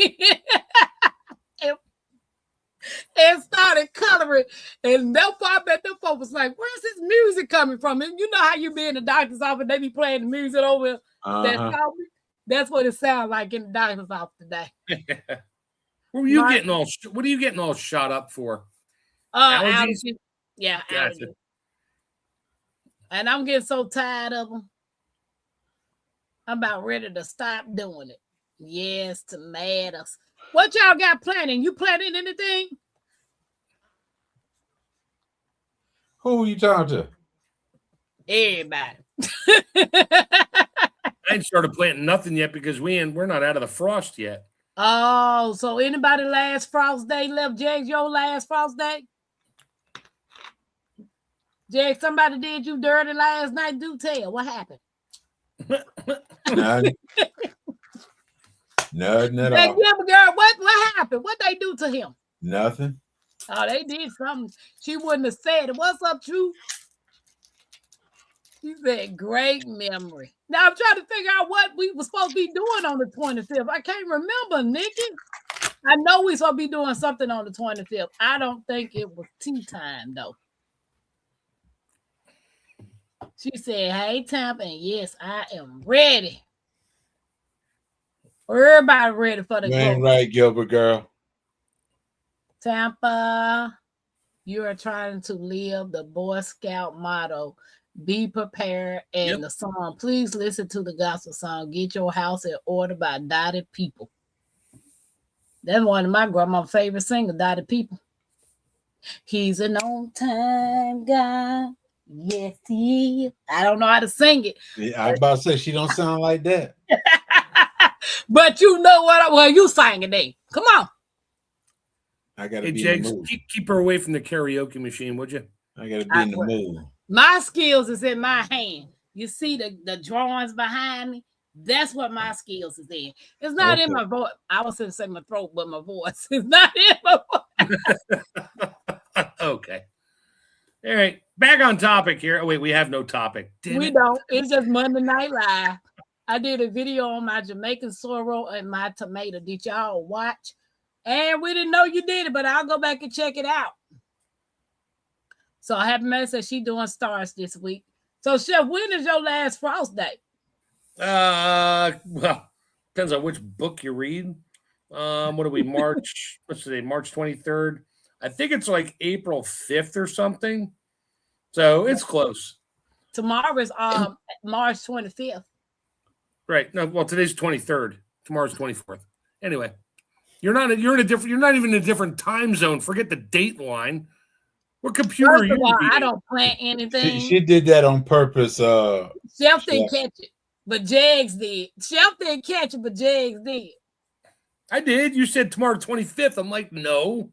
started coloring. And I bet them folks was like, where's this music coming from? And you know how you be in the doctor's office, they be playing the music over That's what it sounds like in the doctor's office today. What are you getting all shot up for? Allergies? Yeah, allergies. And I'm getting so tired of them. I'm about ready to stop doing it. Yes, tomatoes. What y'all got planning? You planning anything? Who are you talking to? Everybody. I ain't started planting nothing yet because we're not out of the frost yet. Oh, so anybody last frost day left? Jags, your last frost day? Jags, somebody did you dirty last night? Do tell. What happened? Nothing. Nothing at all. Girl, what happened? What they do to him? Nothing. Oh, they did something. She wouldn't have said it. What's up, True? She said, great memory. Now, I'm trying to figure out what we were supposed to be doing on the 25th. I can't remember, Nikki. I know we supposed to be doing something on the 25th. I don't think it was tea time, though. She said, hey, Tampa, and yes, I am ready. Everybody ready for the Man, right, Gilbert girl. Tampa, you are trying to live the Boy Scout motto. Be prepared. And the song, please listen to the gospel song, Get Your House in Order by Dottie People. That's one of my grandma's favorite singers, Dottie People. He's an on-time God. Yes, he is. I don't know how to sing it. Yeah, I was about to say, she don't sound like that. But you know what? Well, you sang it then. Come on. I got to Hey, be in Jakes, the mood. keep her away from the karaoke machine, would you? I got to be in the mood. My skills is in my hand. You see the drawings behind me? That's what my skills is in. It's not in my voice. I was going to say my throat, but my voice is not in my voice. Okay. All right. Back on topic here. Oh, wait, we have no topic. We don't. It's just Monday Night Live. I did a video on my Jamaican sorrel and my tomato. Did y'all watch? And we didn't know you did it, but I'll go back and check it out. So Happy Mary said she doing stars this week. So Chef, when is your last frost day? Well, depends on which book you read. What are we, March? What's today? March 23rd. I think it's like April 5th or something. So it's close. Tomorrow is March 25th. Right. No, well, today's 23rd. Tomorrow's 24th. Anyway, you're not even in a different time zone. Forget the date line. What computer First are you of all, reading? I don't plant anything. She did that on purpose. Chef didn't catch it, but Jags did. Chef didn't catch it, but Jags did. I did. You said tomorrow 25th. I'm like, no.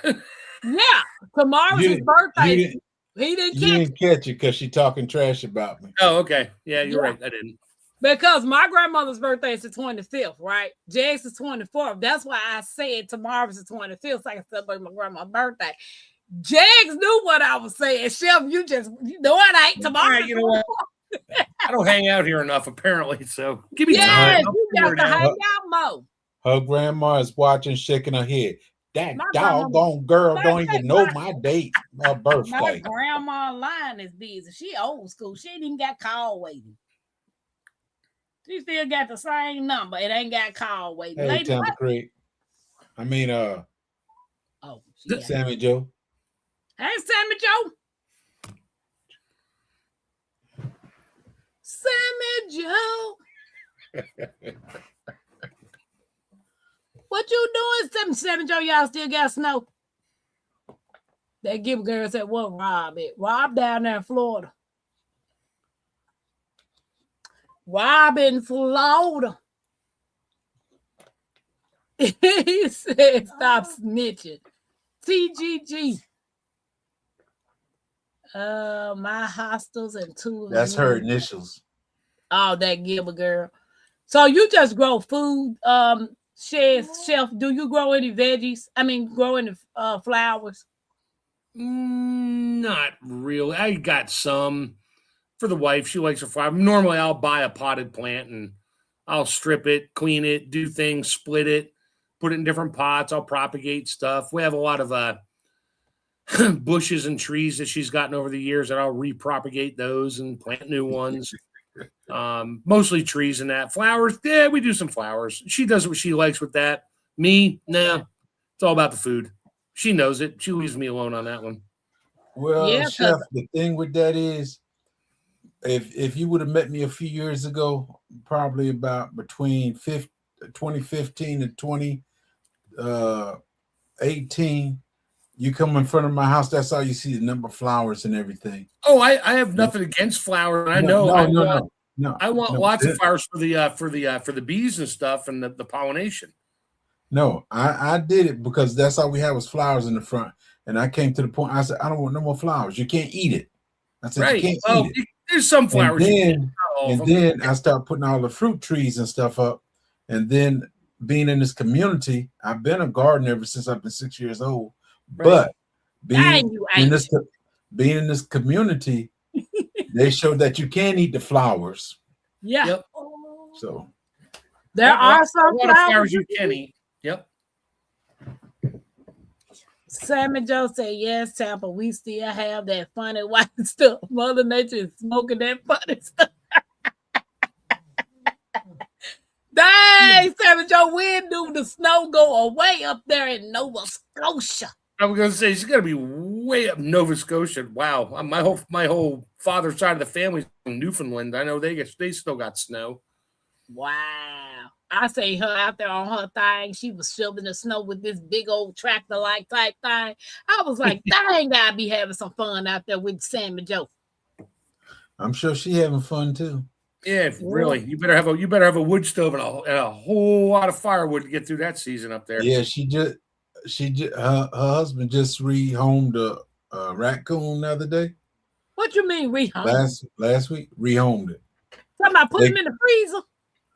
Yeah, tomorrow's his birthday. He didn't catch it because she talking trash about me. Oh, okay. Yeah, you're right. I didn't. Because my grandmother's birthday is the 25th, right? Jags is 24th. That's why I said tomorrow's the 25th, so I can celebrate my grandma's birthday. Jags knew what I was saying. Chef, you know it ain't tomorrow. You know what? I don't hang out here enough, apparently. So give me time. time. You got to hang out more. Her grandma is watching, shaking her head. That doggone girl don't even know my date, my birthday. My grandma line is busy. She old school. She ain't even got call waiting. She still got the same number. It ain't got call waiting. Hey, Lady, Tampa Creek. I mean, Sammy Joe. Hey, Sammy Joe. Sammy Joe. What you doing, Sammy Joe? Y'all still got snow? That Gibber girl said, what Rob at? Rob down there in Florida. Rob in Florida. He said, stop snitching. TGG. My hostels and two. That's her initials. Oh, that Gibber girl. So you just grow food, Chef, do you grow any veggies? I mean, grow any flowers? Not really. I got some for the wife. She likes her flower. Normally, I'll buy a potted plant and I'll strip it, clean it, do things, split it, put it in different pots. I'll propagate stuff. We have a lot of bushes and trees that she's gotten over the years that I'll repropagate those and plant new ones. Mostly trees and that. Flowers, yeah, we do some flowers. She does what she likes with that. Me, nah. It's all about the food. She knows it. She leaves me alone on that one. Well, yeah, Chef, the thing with that is, if you would have met me a few years ago, probably about between 2015 and 2018, you come in front of my house, that's how you see the number of flowers and everything. Oh, I have nothing against flowers. I know. I want lots of flowers for the bees and stuff and the pollination. No, I did it because that's all we had was flowers in the front. And I came to the point, I said, I don't want no more flowers. You can't eat it. I said, right. You can't eat it. There's some flowers. And then I started putting all the fruit trees and stuff up. And then being in this community, I've been a gardener ever since I've been 6 years old. Right. But being in this community, they showed that you can eat the flowers. Yeah. Yep. So there are some flowers you can eat. Yep. Sammy Joe said, yes, Tampa, we still have that funny white stuff. Mother Nature is smoking that funny stuff. Dang, Sammy Joe, when do the snow go away up there in Nova Scotia? I was going to say, she's got to be way up Nova Scotia. Wow. My whole father's side of the family from Newfoundland. I know they still got snow. Wow. I say her out there on her thing. She was shoveling the snow with this big old tractor-like type thing. I was like, dang, I'd be having some fun out there with Sammy Joe. I'm sure she having fun too. Yeah, really. You better have a wood stove and a whole lot of firewood to get through that season up there. Yeah, her husband just rehomed a raccoon the other day. What you mean rehome? Last week, rehomed it. Somebody put him in the freezer.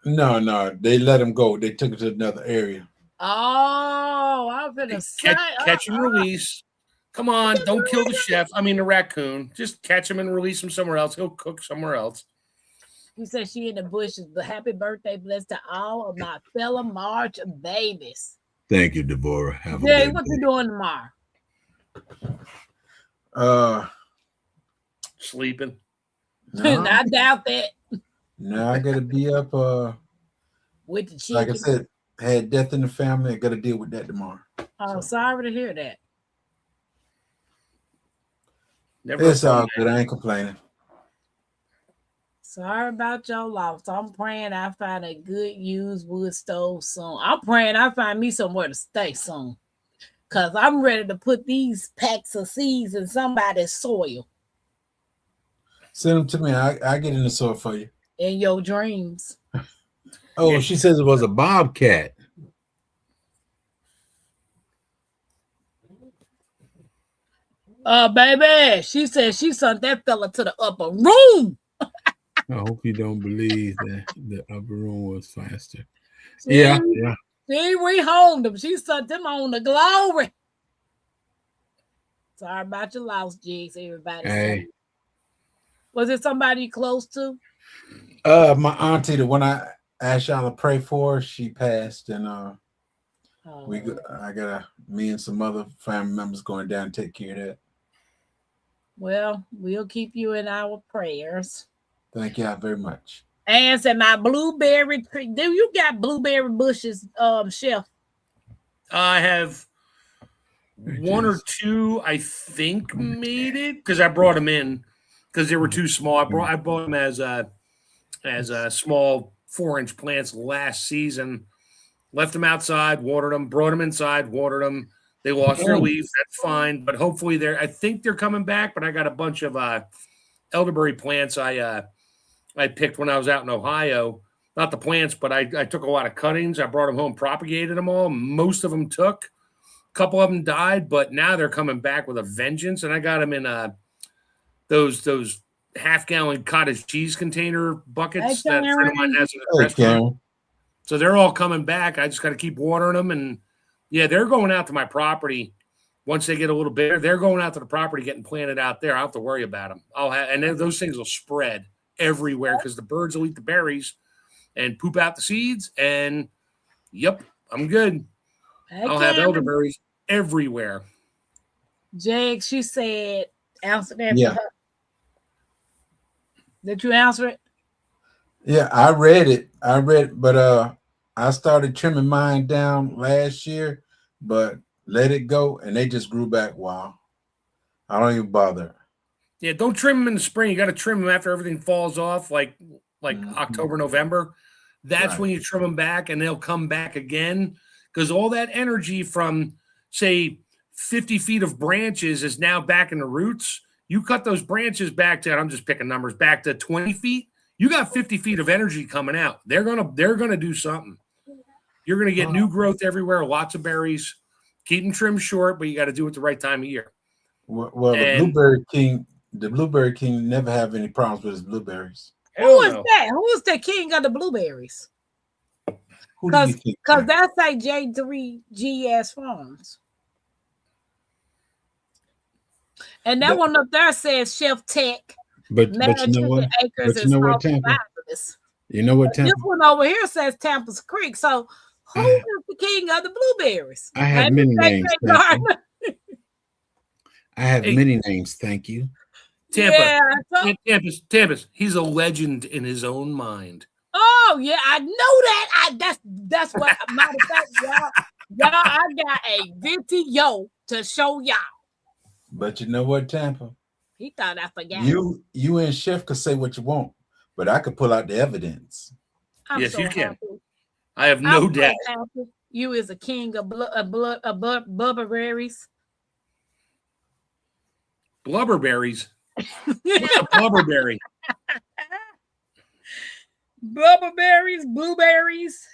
No, they let him go. They took it to another area. Oh, I'm gonna say Catch and release. Come on, don't kill the chef. I mean the raccoon. Just catch him and release him somewhere else. He'll cook somewhere else. You said she in the bushes. The happy birthday blessed to all of my fellow March babies. Thank you, Deborah. Have a Jay, good what day. you doing tomorrow? Sleeping. No, I doubt that. no, I gotta be up. With the chicken. Like I said, had death in the family. I gotta deal with that tomorrow. Oh, sorry to hear that. It's all good. I ain't complaining. Sorry about your loss. I'm praying I find a good used wood stove soon. I'm praying I find me somewhere to stay soon. Because I'm ready to put these packs of seeds in somebody's soil. Send them to me. I get in the soil for you. In your dreams. Oh, she says it was a bobcat. Baby, she said she sent that fella to the upper room. I hope you don't believe that the upper room was faster. See, Yeah. See, we homed him. She sent him on the glory. Sorry about your loss, Jigs. Everybody. Hey. Was it somebody close to? My auntie, the one I asked y'all to pray for, she passed, and me and some other family members going down to take care of that. Well, we'll keep you in our prayers. Thank y'all very much. And said my blueberry tree. Do you got blueberry bushes, Chef? I have one or two, I think, made it because I brought them in because they were too small. I bought them as small 4-inch plants last season. Left them outside, watered them, brought them inside, watered them. They lost their leaves. That's fine, but hopefully I think they're coming back. But I got a bunch of elderberry plants I picked when I was out in Ohio. Not the plants, but I took a lot of cuttings. I brought them home, propagated them all. Most of them took. A couple of them died, but now they're coming back with a vengeance. And I got them in those half-gallon cottage cheese container buckets that a friend of mine has in the restaurant. So they're all coming back. I just got to keep watering them. And, yeah, they're going out to my property. Once they get a little bigger, they're going out to the property getting planted out there. I don't have to worry about them. And then those things will spread everywhere because the birds will eat the berries and poop out the seeds. And, yep, I'm good. I'll have elderberries everywhere. Jake, she said, answer that Yeah. for her. Did you answer it? Yeah, I read it, but I started trimming mine down last year, but let it go, and they just grew back. Wow. I don't even bother. Yeah, don't trim them in the spring. You got to trim them after everything falls off, like October, November. That's when you trim them back, and they'll come back again because all that energy from, say, 50 feet of branches is now back in the roots. You cut those branches back to, I'm just picking numbers, back to 20 feet. You got 50 feet of energy coming out. They're gonna do something. You're gonna get new growth everywhere, lots of berries. Keep them trimmed short, but you got to do it the right time of year. Well, the Blueberry King never have any problems with his blueberries. Who is that? Who is the king of the blueberries? Who do you think? Because that's like J3GS Farms. And that one up there says Chef Tech. But you know what? Acres you know what, Tampa? You know what, Tampa? This one over here says Tampa's Creek. So who is the king of the blueberries? I have many names. I have many names. Thank you. Tampa's. He's a legend in his own mind. Oh yeah, I know that. That's what. Matter of fact, y'all, I got a video to show y'all. But you know what, Tampa? He thought I forgot. You and Chef could say what you want, but I could pull out the evidence. Yes, you can. I have no doubt. You is a king of blubberberries. Blubberberries? What's a blubberberry? Blubberberries, blueberries.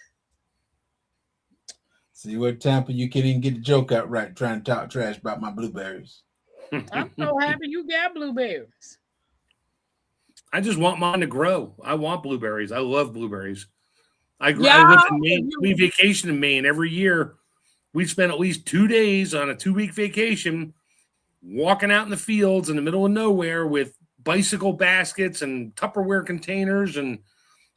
See what, Tampa? You can't even get the joke out right trying to talk trash about my blueberries. I'm so happy you got blueberries. I just want mine to grow. I want blueberries. I love blueberries. I went to Maine. We vacation in Maine every year. We spent at least 2 days on a 2-week vacation walking out in the fields in the middle of nowhere with bicycle baskets and Tupperware containers and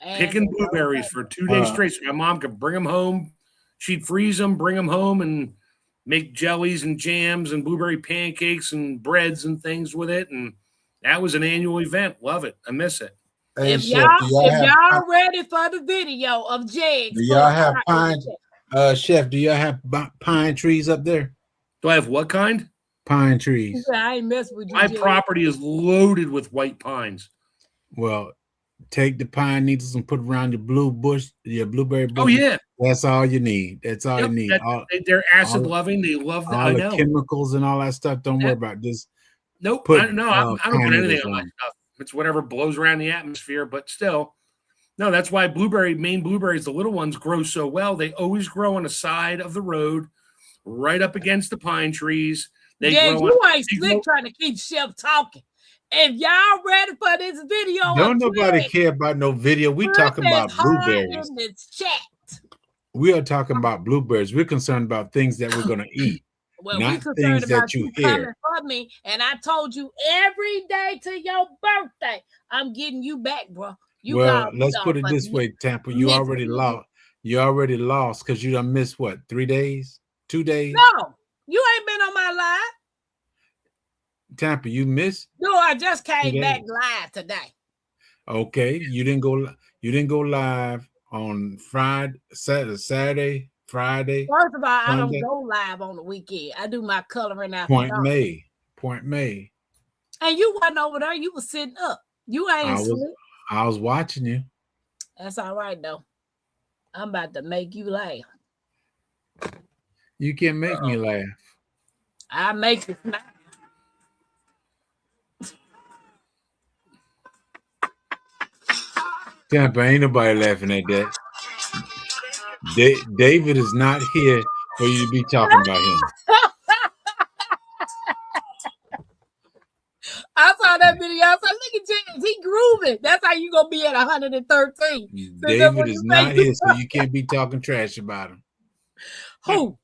picking blueberries for 2 days straight. So my mom could bring them home. She'd freeze them, bring them home, and make jellies and jams and blueberry pancakes and breads and things with it. And that was an annual event. Love it. I miss it. Hey, If Chef, y'all ready for the video of Jags, do y'all have pine? Chef, do y'all have pine trees up there? Do I have what kind? Pine trees. I ain't messing with you. My property is loaded with white pines. Well, take the pine needles and put around your blueberry bush. Oh yeah, that's all you need. That's all you need. They're acid loving. They love that. All the chemicals and all that stuff. Don't worry about this. Nope. I don't put anything on my stuff. It's whatever blows around the atmosphere. But still, no. That's why Maine blueberries, the little ones, grow so well. They always grow on the side of the road, right up against the pine trees. You ain't slick trying to keep Chef talking. If y'all ready for this video, don't nobody care about no video. We talking about blueberries. In this chat. We are talking about blueberries. We're concerned about things that we're going to eat. Well, not things that you hear. For me, and I told you every day to your birthday, I'm getting you back, bro. Let's put it this way, Tampa. You already lost. You already lost because you done missed what? 3 days? 2 days? No, you ain't been on my live. Tampa, you missed? No, I just came back live today. Okay, you didn't go live on Saturday, Friday. First of all, Sunday. I don't go live on the weekend. I do my coloring after Point May. And you wasn't over there. You was sitting up. You ain't sleep. I was watching you. That's all right though. I'm about to make you laugh. You can make me laugh. I make you laugh. Tampa, ain't nobody laughing at that. David is not here for you to be talking about him. I saw that video. I said, look at James. He grooving. That's how you going to be at 113. David is not here, so you can't be talking trash about him. Who?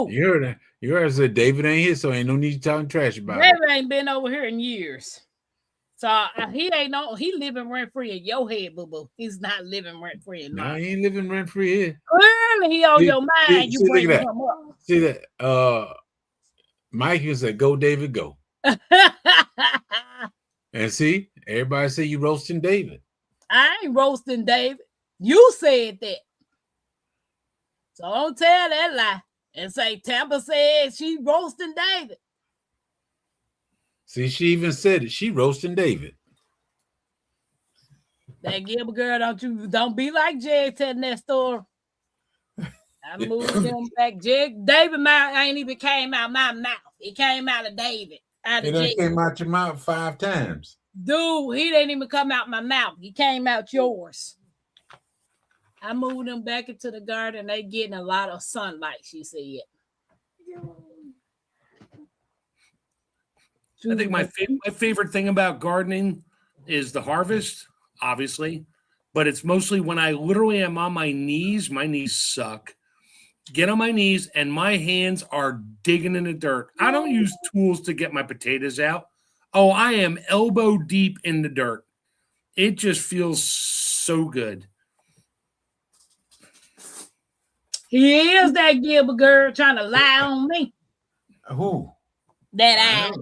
You heard that. You heard said David ain't here, so ain't no need to talking trash about him. David ain't been over here in years. So he living rent free in your head, boo boo. He's not living rent free in mine. No, he ain't living rent free here. Clearly, he on your mind. You bring him up. See that? Mike used to say, "Go, David, go." And see, everybody say you roasting David. I ain't roasting David. You said that. So don't tell that lie and say Tampa said she roasting David. See, she even said it. She roasting David. That Gilbert girl, don't be like Jed telling that story. I moved him back. David mouth ain't even came out my mouth. It came out of David. It came out your mouth 5 times. Dude, he didn't even come out my mouth. He came out yours. I moved them back into the garden. They getting a lot of sunlight, she said. I think my favorite thing about gardening is the harvest, obviously, but it's mostly when I literally am on my knees. My knees suck. Get on my knees and my hands are digging in the dirt. I don't use tools to get my potatoes out. Oh, I am elbow deep in the dirt. It just feels so good. He is that Gilbert girl trying to lie on me. Who? That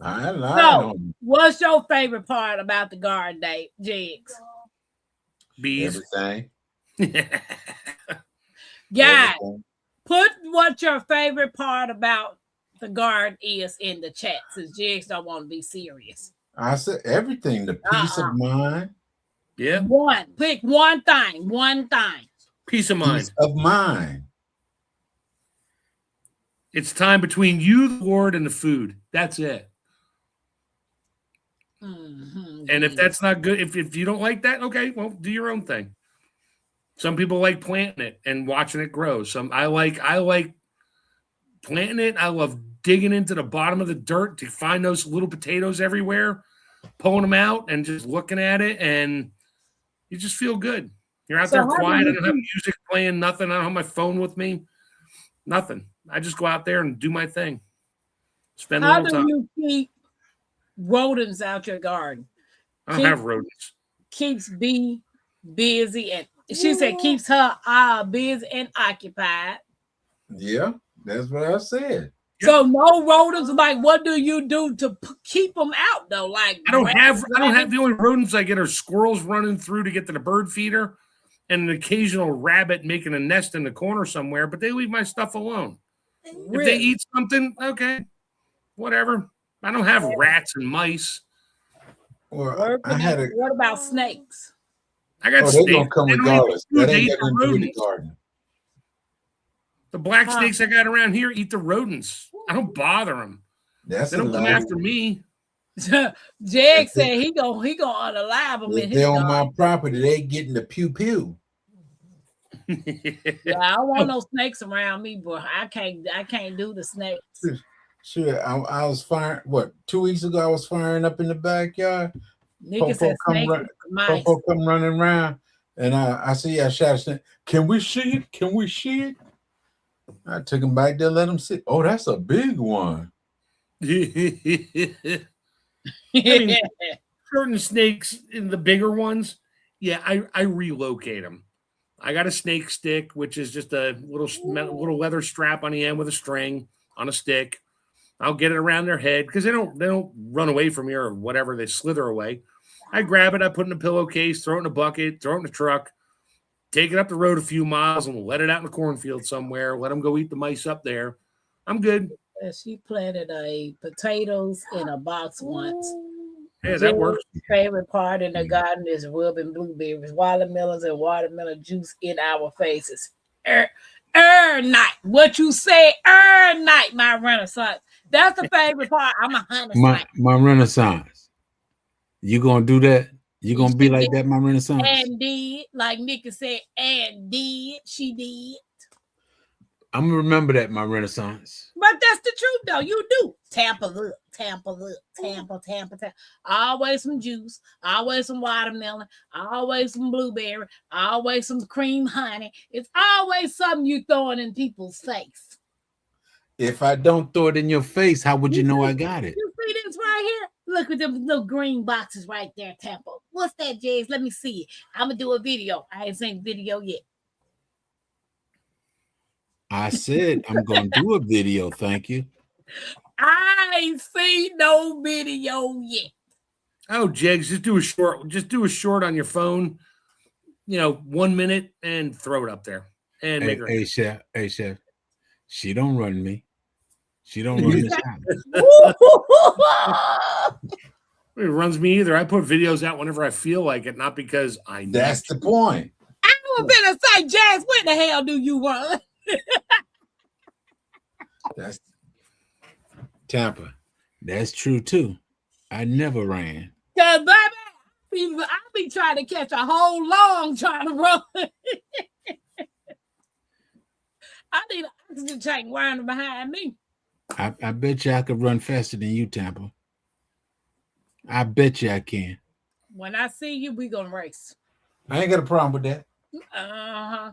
I lied so, what's your favorite part about the garden, Dave? Jigs? Bees. Everything. Guys, put what your favorite part about the garden is in the chat, since Jigs don't want to be serious. I said everything. The peace of mind. Yeah. Pick one thing. One thing. Peace of mind. Peace of mind. It's time between you, the Lord, and the food. That's it. Mm-hmm. And if that's not good, if you don't like that, okay, well, do your own thing. Some people like planting it and watching it grow. I like planting it. I love digging into the bottom of the dirt to find those little potatoes everywhere, pulling them out and just looking at it, and you just feel good. You're out there quiet. I don't have music playing, nothing. I don't have my phone with me, nothing. I just go out there and do my thing. Spend a little time. How do you keep rodents out your garden? I don't have rodents. Keeps B busy, and she said keeps her busy and occupied. Yeah, that's what I said. So no rodents. Like, what do you do to keep them out though? Like, I don't have the only rodents I get are squirrels running through to get to the bird feeder, and an occasional rabbit making a nest in the corner somewhere. But they leave my stuff alone. Really? If they eat something, okay, whatever. I don't have rats and mice. Or what about snakes? I got snakes. They don't come regardless. That ain't got nothing to do with the garden. The black snakes I got around here eat the rodents. I don't bother them. They don't come after me. Jag said he gonna unalive them. If they're on my property, they getting the pew pew. Yeah, I don't want no snakes around me, boy. I can't do the snakes. Sure, I was firing. What, 2 weeks ago? I was firing up in the backyard. Popo come running around, and I see I shot a snake. Can we see it? Can we see it? I took him back there, let him sit. Oh, that's a big one. I mean, certain snakes, in the bigger ones, yeah, I relocate them. I got a snake stick, which is just a little leather strap on the end with a string on a stick. I'll get it around their head because they don't run away from me or whatever. They slither away. I grab it, I put it in a pillowcase, throw it in a bucket, throw it in the truck, take it up the road a few miles, and let it out in the cornfield somewhere. Let them go eat the mice up there. I'm good. She planted potatoes in a box once. Yeah, that works. Favorite part in the garden is rubbing blueberries, watermelons, and watermelon juice in our faces. Night. What you say? Night, my Renaissance. That's the favorite part. I'm a hunter. My Renaissance. You gonna do that? You gonna be like that, my Renaissance? And did, like Nikki said, and did. She did. I'm gonna remember that, my Renaissance. But that's the truth, though. You do. Tampa, look. Tampa. Always some juice. Always some watermelon. Always some blueberry. Always some cream honey. It's always something you throwing in people's face. If I don't throw it in your face, how would you know I got it? You see this right here? Look at them little green boxes right there, Tampa. What's that, Jays? Let me see it. I'm going to do a video. I ain't seen video yet. I said I'm going to do a video. Thank you. I ain't seen no video yet. Oh, Jegs, just do a short on your phone. 1 minute and throw it up there. And make her. Hey, chef. She don't run me. She don't run this house. It runs me either. I put videos out whenever I feel like it, not because I know. That's the point. I was gonna say, Jazz, where the hell do you run? That's Tampa. That's true too. I never ran. Cause baby, I be trying to catch a whole long trying to run. I need an oxygen tank running behind me. I bet you I could run faster than you, Tampa. I bet you I can. When I see you, we gonna race. I ain't got a problem with that.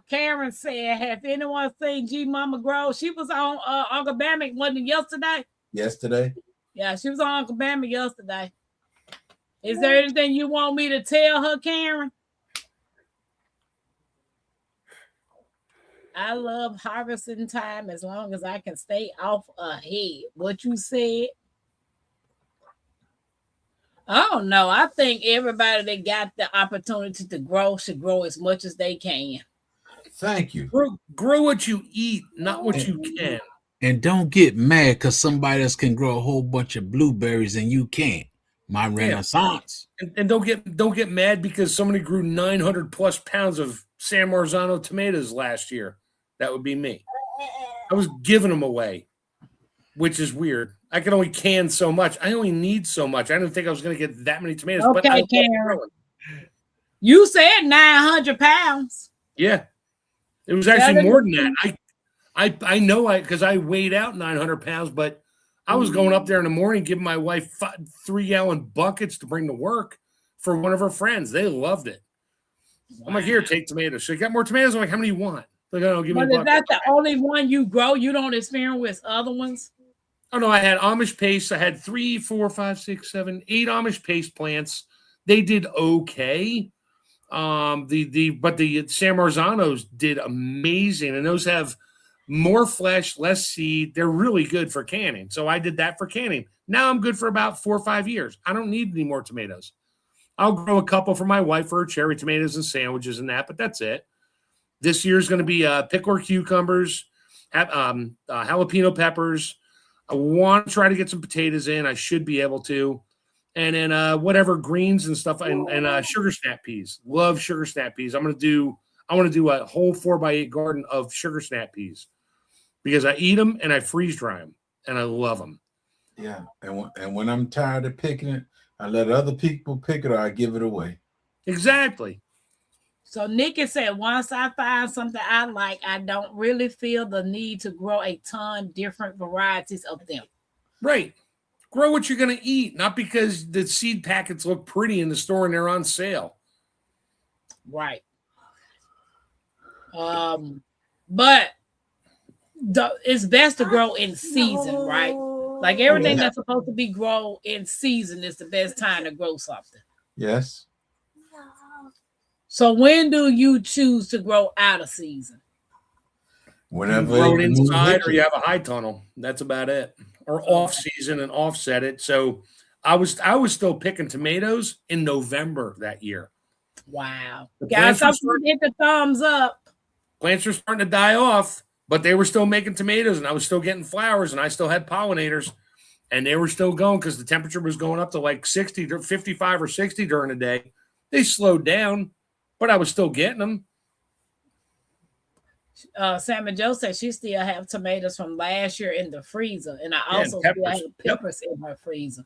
Karen said, "Have anyone seen G Mama Grow?" She was on Uncle Bammy, wasn't it yesterday? Yesterday? Yeah, she was on Uncle Bammy yesterday. Is there anything you want me to tell her, Karen? I love harvesting time as long as I can stay off ahead. What you said? I don't know. I think everybody that got the opportunity to grow should grow as much as they can. Thank you. Grow what you eat, not what you can. And don't get mad because somebody else can grow a whole bunch of blueberries and you can't. My Renaissance. And don't get mad because somebody grew 900 plus pounds of San Marzano tomatoes last year. That would be me. I was giving them away, which is weird. I can only can so much. I only need so much. I didn't think I was going to get that many tomatoes. Okay, Karen. You said 900 pounds. Yeah. It was actually more than that. I know because I weighed out 900 pounds, but I was going up there in the morning, giving my wife 3-gallon buckets to bring to work for one of her friends. They loved it. Wow. I'm like, here, take tomatoes. So you got more tomatoes? I'm like, how many do you want? Like, oh, give me a bucket. But is that the only one you grow? You don't experiment with other ones? Oh, no, I had Amish paste. I had 3, 4, 5, 6, 7, 8 Amish paste plants. They did okay. But the San Marzanos did amazing, and those have more flesh, less seed. They're really good for canning. So I did that for canning. Now I'm good for about 4 or 5 years. I don't need any more tomatoes. I'll grow a couple for my wife for her cherry tomatoes and sandwiches and that, but that's it. This year's going to be pickler cucumbers, jalapeno peppers. I want to try to get some potatoes in. I should be able to. And then whatever greens and stuff, and sugar snap peas. Love sugar snap peas. I want to do a whole 4x8 garden of sugar snap peas because I eat them and I freeze dry them and I love them. Yeah, and when I'm tired of picking it, I let other people pick it or I give it away. Exactly. So Nikki said, once I find something I like, I don't really feel the need to grow a ton different varieties of them. Right. Grow what you're going to eat, not because the seed packets look pretty in the store and they're on sale. Right. But it's best to grow in season, right? Like everything that's supposed to be grown in season is the best time to grow something. Yes. So when do you choose to grow out of season? Whenever you grow it inside or you have a high tunnel. That's about it. Or off season and offset it. So I was still picking tomatoes in November that year. Wow. Guys, something hit the thumbs up. Plants were starting to die off, but they were still making tomatoes and I was still getting flowers and I still had pollinators and they were still going because the temperature was going up to like 60 to 55 or 60 during the day. They slowed down, but I was still getting them. Sam and Joe said she still have tomatoes from last year in the freezer, and I also still have peppers in her freezer.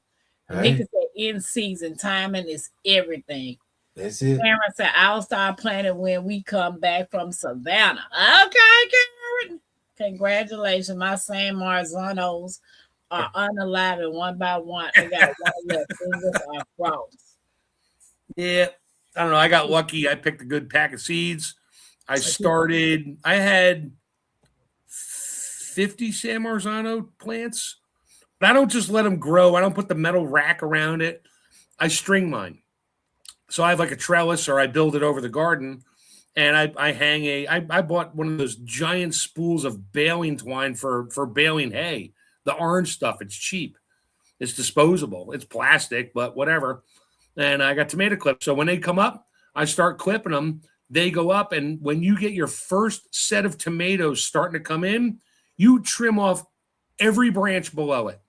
Hey. Nikki said in season timing is everything. That's it. Karen said I'll start planting when we come back from Savannah. Okay, Karen. Congratulations, my San Marzanos are unalive and one by one. I got one left. Fingers are crossed. Yeah, I don't know. I got lucky. I picked a good pack of seeds. I had 50 San Marzano plants, but I don't just let them grow. I don't put the metal rack around it. I string mine. So I have like a trellis or I build it over the garden and I bought one of those giant spools of baling twine for baling hay, the orange stuff. It's cheap. It's disposable. It's plastic, but whatever. And I got tomato clips. So when they come up, I start clipping them. They go up, and when you get your first set of tomatoes starting to come in, you trim off every branch below it,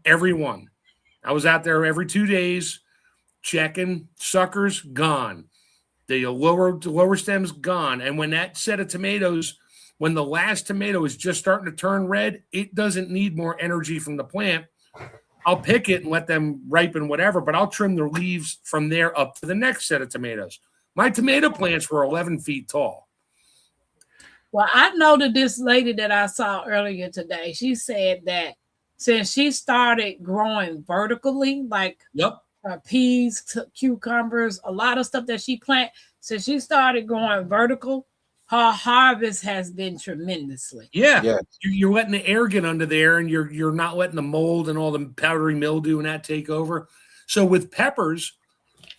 every one. I was out there every 2 days checking. Suckers gone. The lower stems gone. And when that set of tomatoes, when the last tomato is just starting to turn red, it doesn't need more energy from the plant. I'll pick it and let them ripen, whatever, but I'll trim the leaves from there up to the next set of tomatoes. My tomato plants were 11 feet tall. Well, I know that this lady that I saw earlier today, she said that since she started growing vertically, like her peas, cucumbers, a lot of stuff that she planted, since she started growing vertical, her harvest has been tremendously. Yeah. You're letting the air get under there and you're not letting the mold and all the powdery mildew and that take over. So with peppers,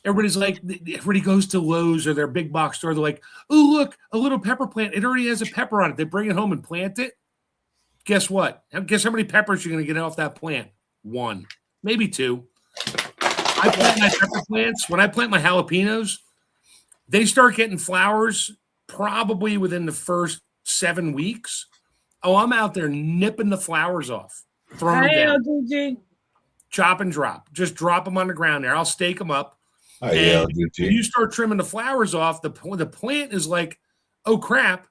everybody goes to Lowe's or their big box store. They're like, oh, look, a little pepper plant. It already has a pepper on it. They bring it home and plant it. Guess what? Guess how many peppers you're going to get off that plant? 1, maybe 2. I plant my pepper plants. When I plant my jalapenos, they start getting flowers probably within the first 7 weeks. Oh, I'm out there nipping the flowers off. Throwing them down. GG. Chop and drop. Just drop them on the ground there. I'll stake them up. And when you start trimming the flowers off, the plant is like, oh crap,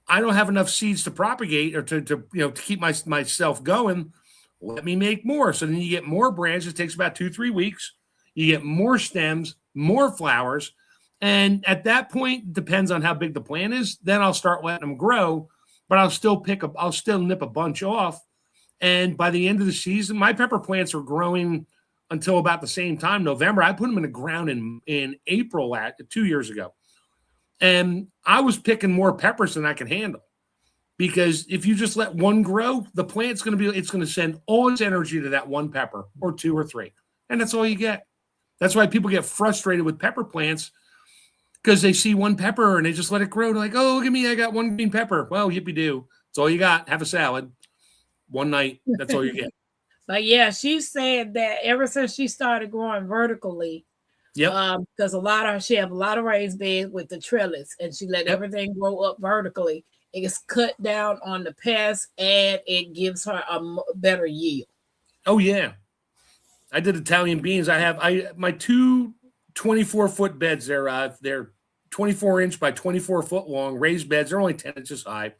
I don't have enough seeds to propagate or to keep myself going. Let me make more. So then you get more branches. It takes about 2-3 weeks. You get more stems, more flowers, And at that point, depends on how big the plant is. Then I'll start letting them grow, but I'll still nip a bunch off. And by the end of the season, my pepper plants are growing until about the same time, November. I put them in the ground in April 2 years ago. And I was picking more peppers than I can handle. Because if you just let one grow, the plant's going to send all its energy to that one pepper or two or three. And that's all you get. That's why people get frustrated with pepper plants, because they see one pepper and they just let it grow. They're like, oh, look at me, I got one green pepper. Well, yippee-doo. That's all you got. Have a salad. One night, that's all you get. But yeah, she said that ever since she started growing vertically, because she have a lot of raised beds with the trellis, and she let everything grow up vertically. It's cut down on the pests, and it gives her a better yield. Oh yeah, I did Italian beans. My two 24-foot beds. They're 24-inch by 24-foot long raised beds. They're only 10 inches high,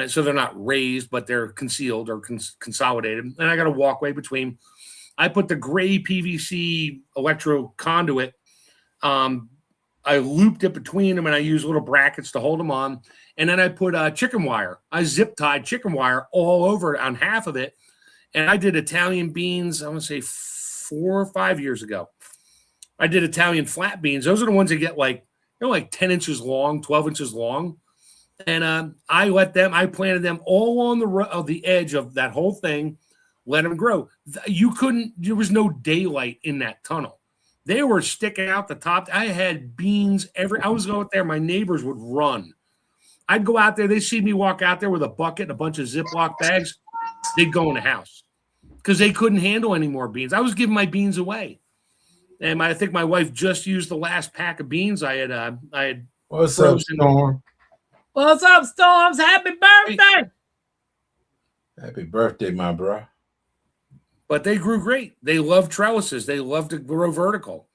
so they're not raised, but they're concealed or consolidated. And I got a walkway between. I put the gray PVC electro conduit. I looped it between them, and I used little brackets to hold them on. And then I put chicken wire. I zip tied chicken wire all over on half of it. And I did Italian beans, I want to say 4 or 5 years ago. I did Italian flat beans. Those are the ones that get like 10 inches long, 12 inches long. And I planted them all on the edge of that whole thing, let them grow. There was no daylight in that tunnel. They were sticking out the top. I had beans I was going there. My neighbors would run. I'd go out there. They'd see me walk out there with a bucket and a bunch of Ziploc bags. They'd go in the house because they couldn't handle any more beans. I was giving my beans away. And I think my wife just used the last pack of beans I had. What's up, Storm? What's up, Storms? Happy birthday. Happy birthday, my bro. But they grew great. They love trellises. They love to grow vertical.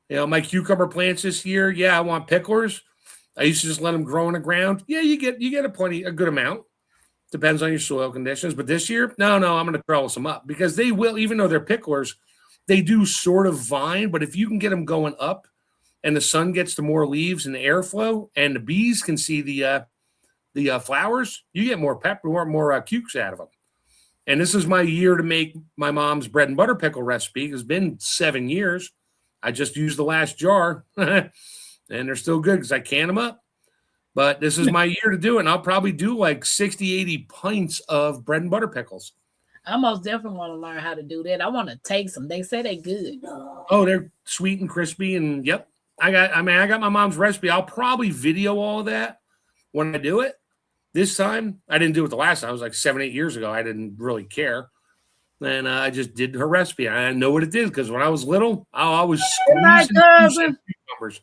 My cucumber plants this year, I want picklers. I used to just let them grow in the ground. Yeah, you get a good amount. Depends on your soil conditions. But this year, no, I'm going to trellis them up because they will, even though they're picklers, they do sort of vine. But if you can get them going up and the sun gets to more leaves and the airflow and the bees can see the flowers, you get more pepper, more cukes out of them. And this is my year to make my mom's bread and butter pickle recipe. It's been 7 years. I just used the last jar, and they're still good because I can them up. But this is my year to do it, and I'll probably do like 60, 80 pints of bread and butter pickles. I most definitely want to learn how to do that. I want to taste them. They say they're good. Oh, they're sweet and crispy, and yep. I got my mom's recipe. I'll probably video all of that when I do it. This time, I didn't do it the last time. It was like 7, 8 years ago. I didn't really care. And I just did her recipe. I know what it did because when I was little, I always squeezed cucumbers.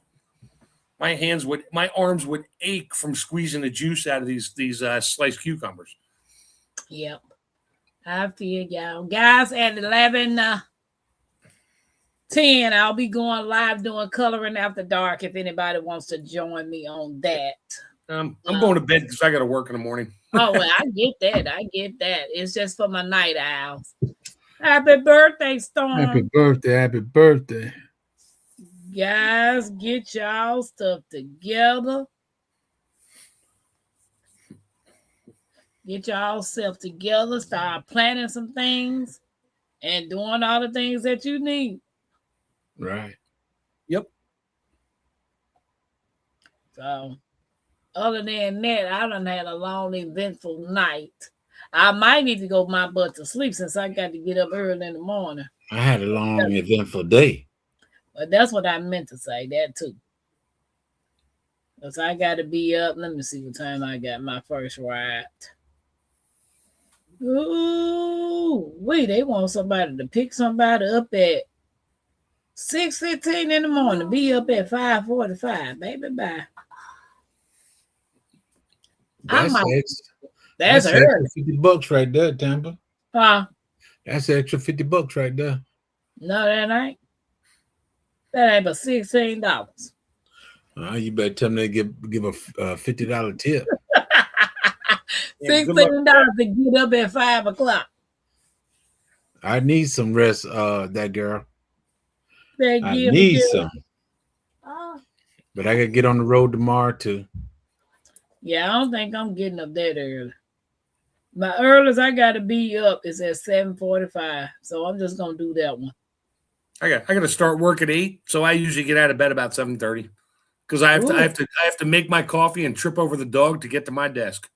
My arms would ache from squeezing the juice out of these sliced cucumbers. Yep. I feel y'all. Guys, at 11:10, I'll be going live doing Coloring After Dark if anybody wants to join me on that. I'm going to bed because I got to work in the morning. Oh, well, I get that. It's just for my night owls. Happy birthday, Storm. Happy birthday. Guys, get y'all stuff together. Get y'all self together. Start planning some things and doing all the things that you need. Right. Yep. So, other than that, I done had a long, eventful night. I might need to go my butt to sleep since I got to get up early in the morning. I had a long, eventful day. But that's what I meant to say, that too. Because I got to be up. Let me see what time I got my first ride. Ooh, they want somebody to pick somebody up at 6:15 in the morning. Be up at 5:45. Baby, bye. That's early. $50 right there, Tampa. Huh? That's an extra $50 right there. No, that ain't. That ain't but $16. You better tell them they give a $50 tip. $16 to get up at 5 o'clock. I need some rest, that girl. I need some. But I gotta get on the road tomorrow too. Yeah, I don't think I'm getting up that early. My earliest I gotta be up is at 7:45. So I'm just gonna do that one. I got to start work at 8, so I usually get out of bed about 7:30 because I have to make my coffee and trip over the dog to get to my desk.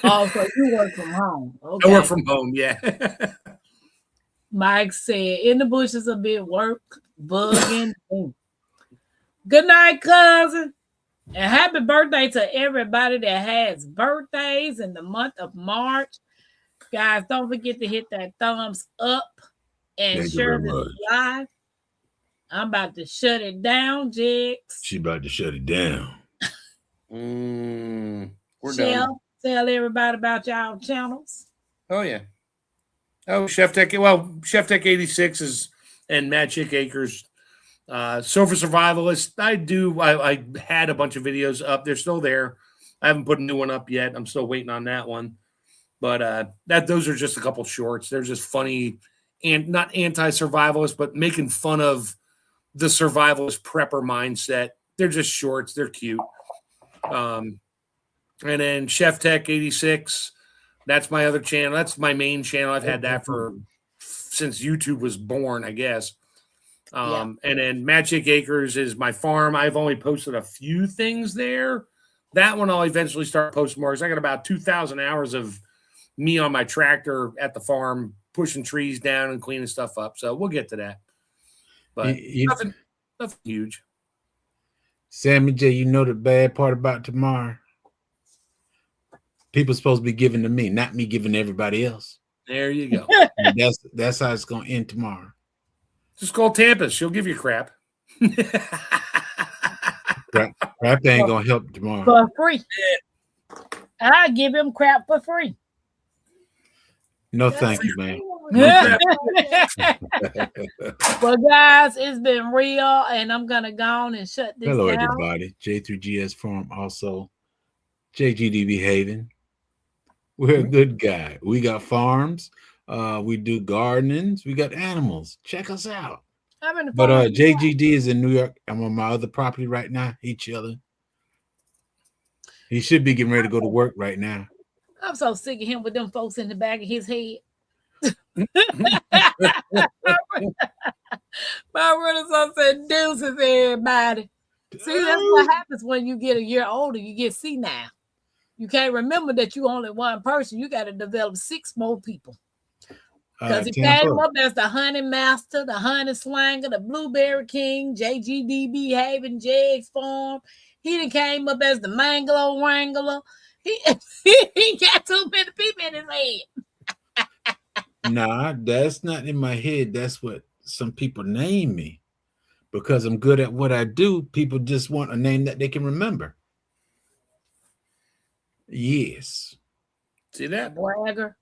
Oh, so you work from home. Okay. I work from home, yeah. Mike said, in the bushes a bit work, bugging. Good night, cousin. And happy birthday to everybody that has birthdays in the month of March. Guys, don't forget to hit that thumbs up and share this live. I'm about to shut it down, Jigs. She about to shut it down. We're done. Tell everybody about y'all channels. Oh, yeah. Oh, Chef Tech. Well, Chef Tech 86 is and Magic Acres. Sofa Survivalist. I had a bunch of videos up. They're still there. I haven't put a new one up yet. I'm still waiting on that one. But those are just a couple shorts. They're just funny and not anti-survivalist, but making fun of the survivalist prepper mindset. They're just shorts. They're cute. And then Chef Tech 86. That's my other channel. That's my main channel. I've had that since YouTube was born, I guess. And then Magic Acres is my farm. I've only posted a few things there. That one I'll eventually start posting more because I got about 2,000 hours of me on my tractor at the farm, pushing trees down and cleaning stuff up. So we'll get to that. But nothing huge. Sammy J, you know the bad part about tomorrow? People supposed to be giving to me, not me giving to everybody else. There you go. That's how it's gonna end tomorrow. Just call Tampa. She'll give you crap. Crap ain't gonna help tomorrow. For free. I give him crap for free. No, thank you, man. Well, guys, it's been real, and I'm gonna go on and shut this Hello, down. everybody. J3GS Farm, also JGDB Haven. We're a good guy. We got farms. We do gardenings. We got animals. Check us out. But JGD is in New York. I'm on my other property right now. He chilling. He should be getting ready to go to work right now. I'm so sick of him with them folks in the back of his head. My brother said, deuces, everybody. See, that's what happens when you get a year older. You get senile. You can't remember that you only one person. You got to develop 6 more people. Because he came up as the honey master, the honey slanger, the blueberry king, JGDB Haven, Jegs Farm. He done came up as the Mangalo Wrangler. He got too many people in his head. Nah, that's not in my head. That's what some people name me. Because I'm good at what I do, people just want a name that they can remember. Yes. See that? Bragger.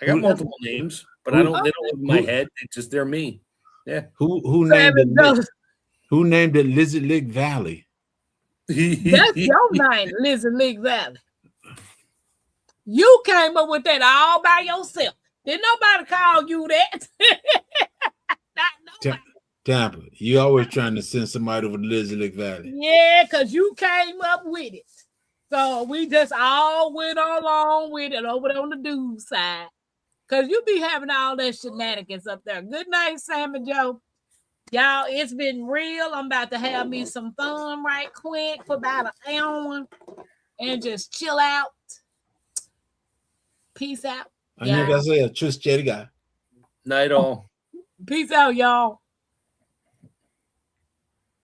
I got multiple names, but they don't live in my head. It's just they're me. Yeah. Who named it? Who named it Lizard Lick Valley? That's your name, Lizard Lick Valley. You came up with that all by yourself. Did nobody call you that? Not nobody. Tampa, you always trying to send somebody over to Lizard Lick Valley. Yeah, because you came up with it. So we just all went along with it over there on the dude side. Because you be having all that shenanigans up there. Good night, Sam and Joe. Y'all, it's been real. I'm about to have me some fun right quick for about an hour and just chill out. Peace out. I think I say a trust guy. Night all. Peace out, y'all.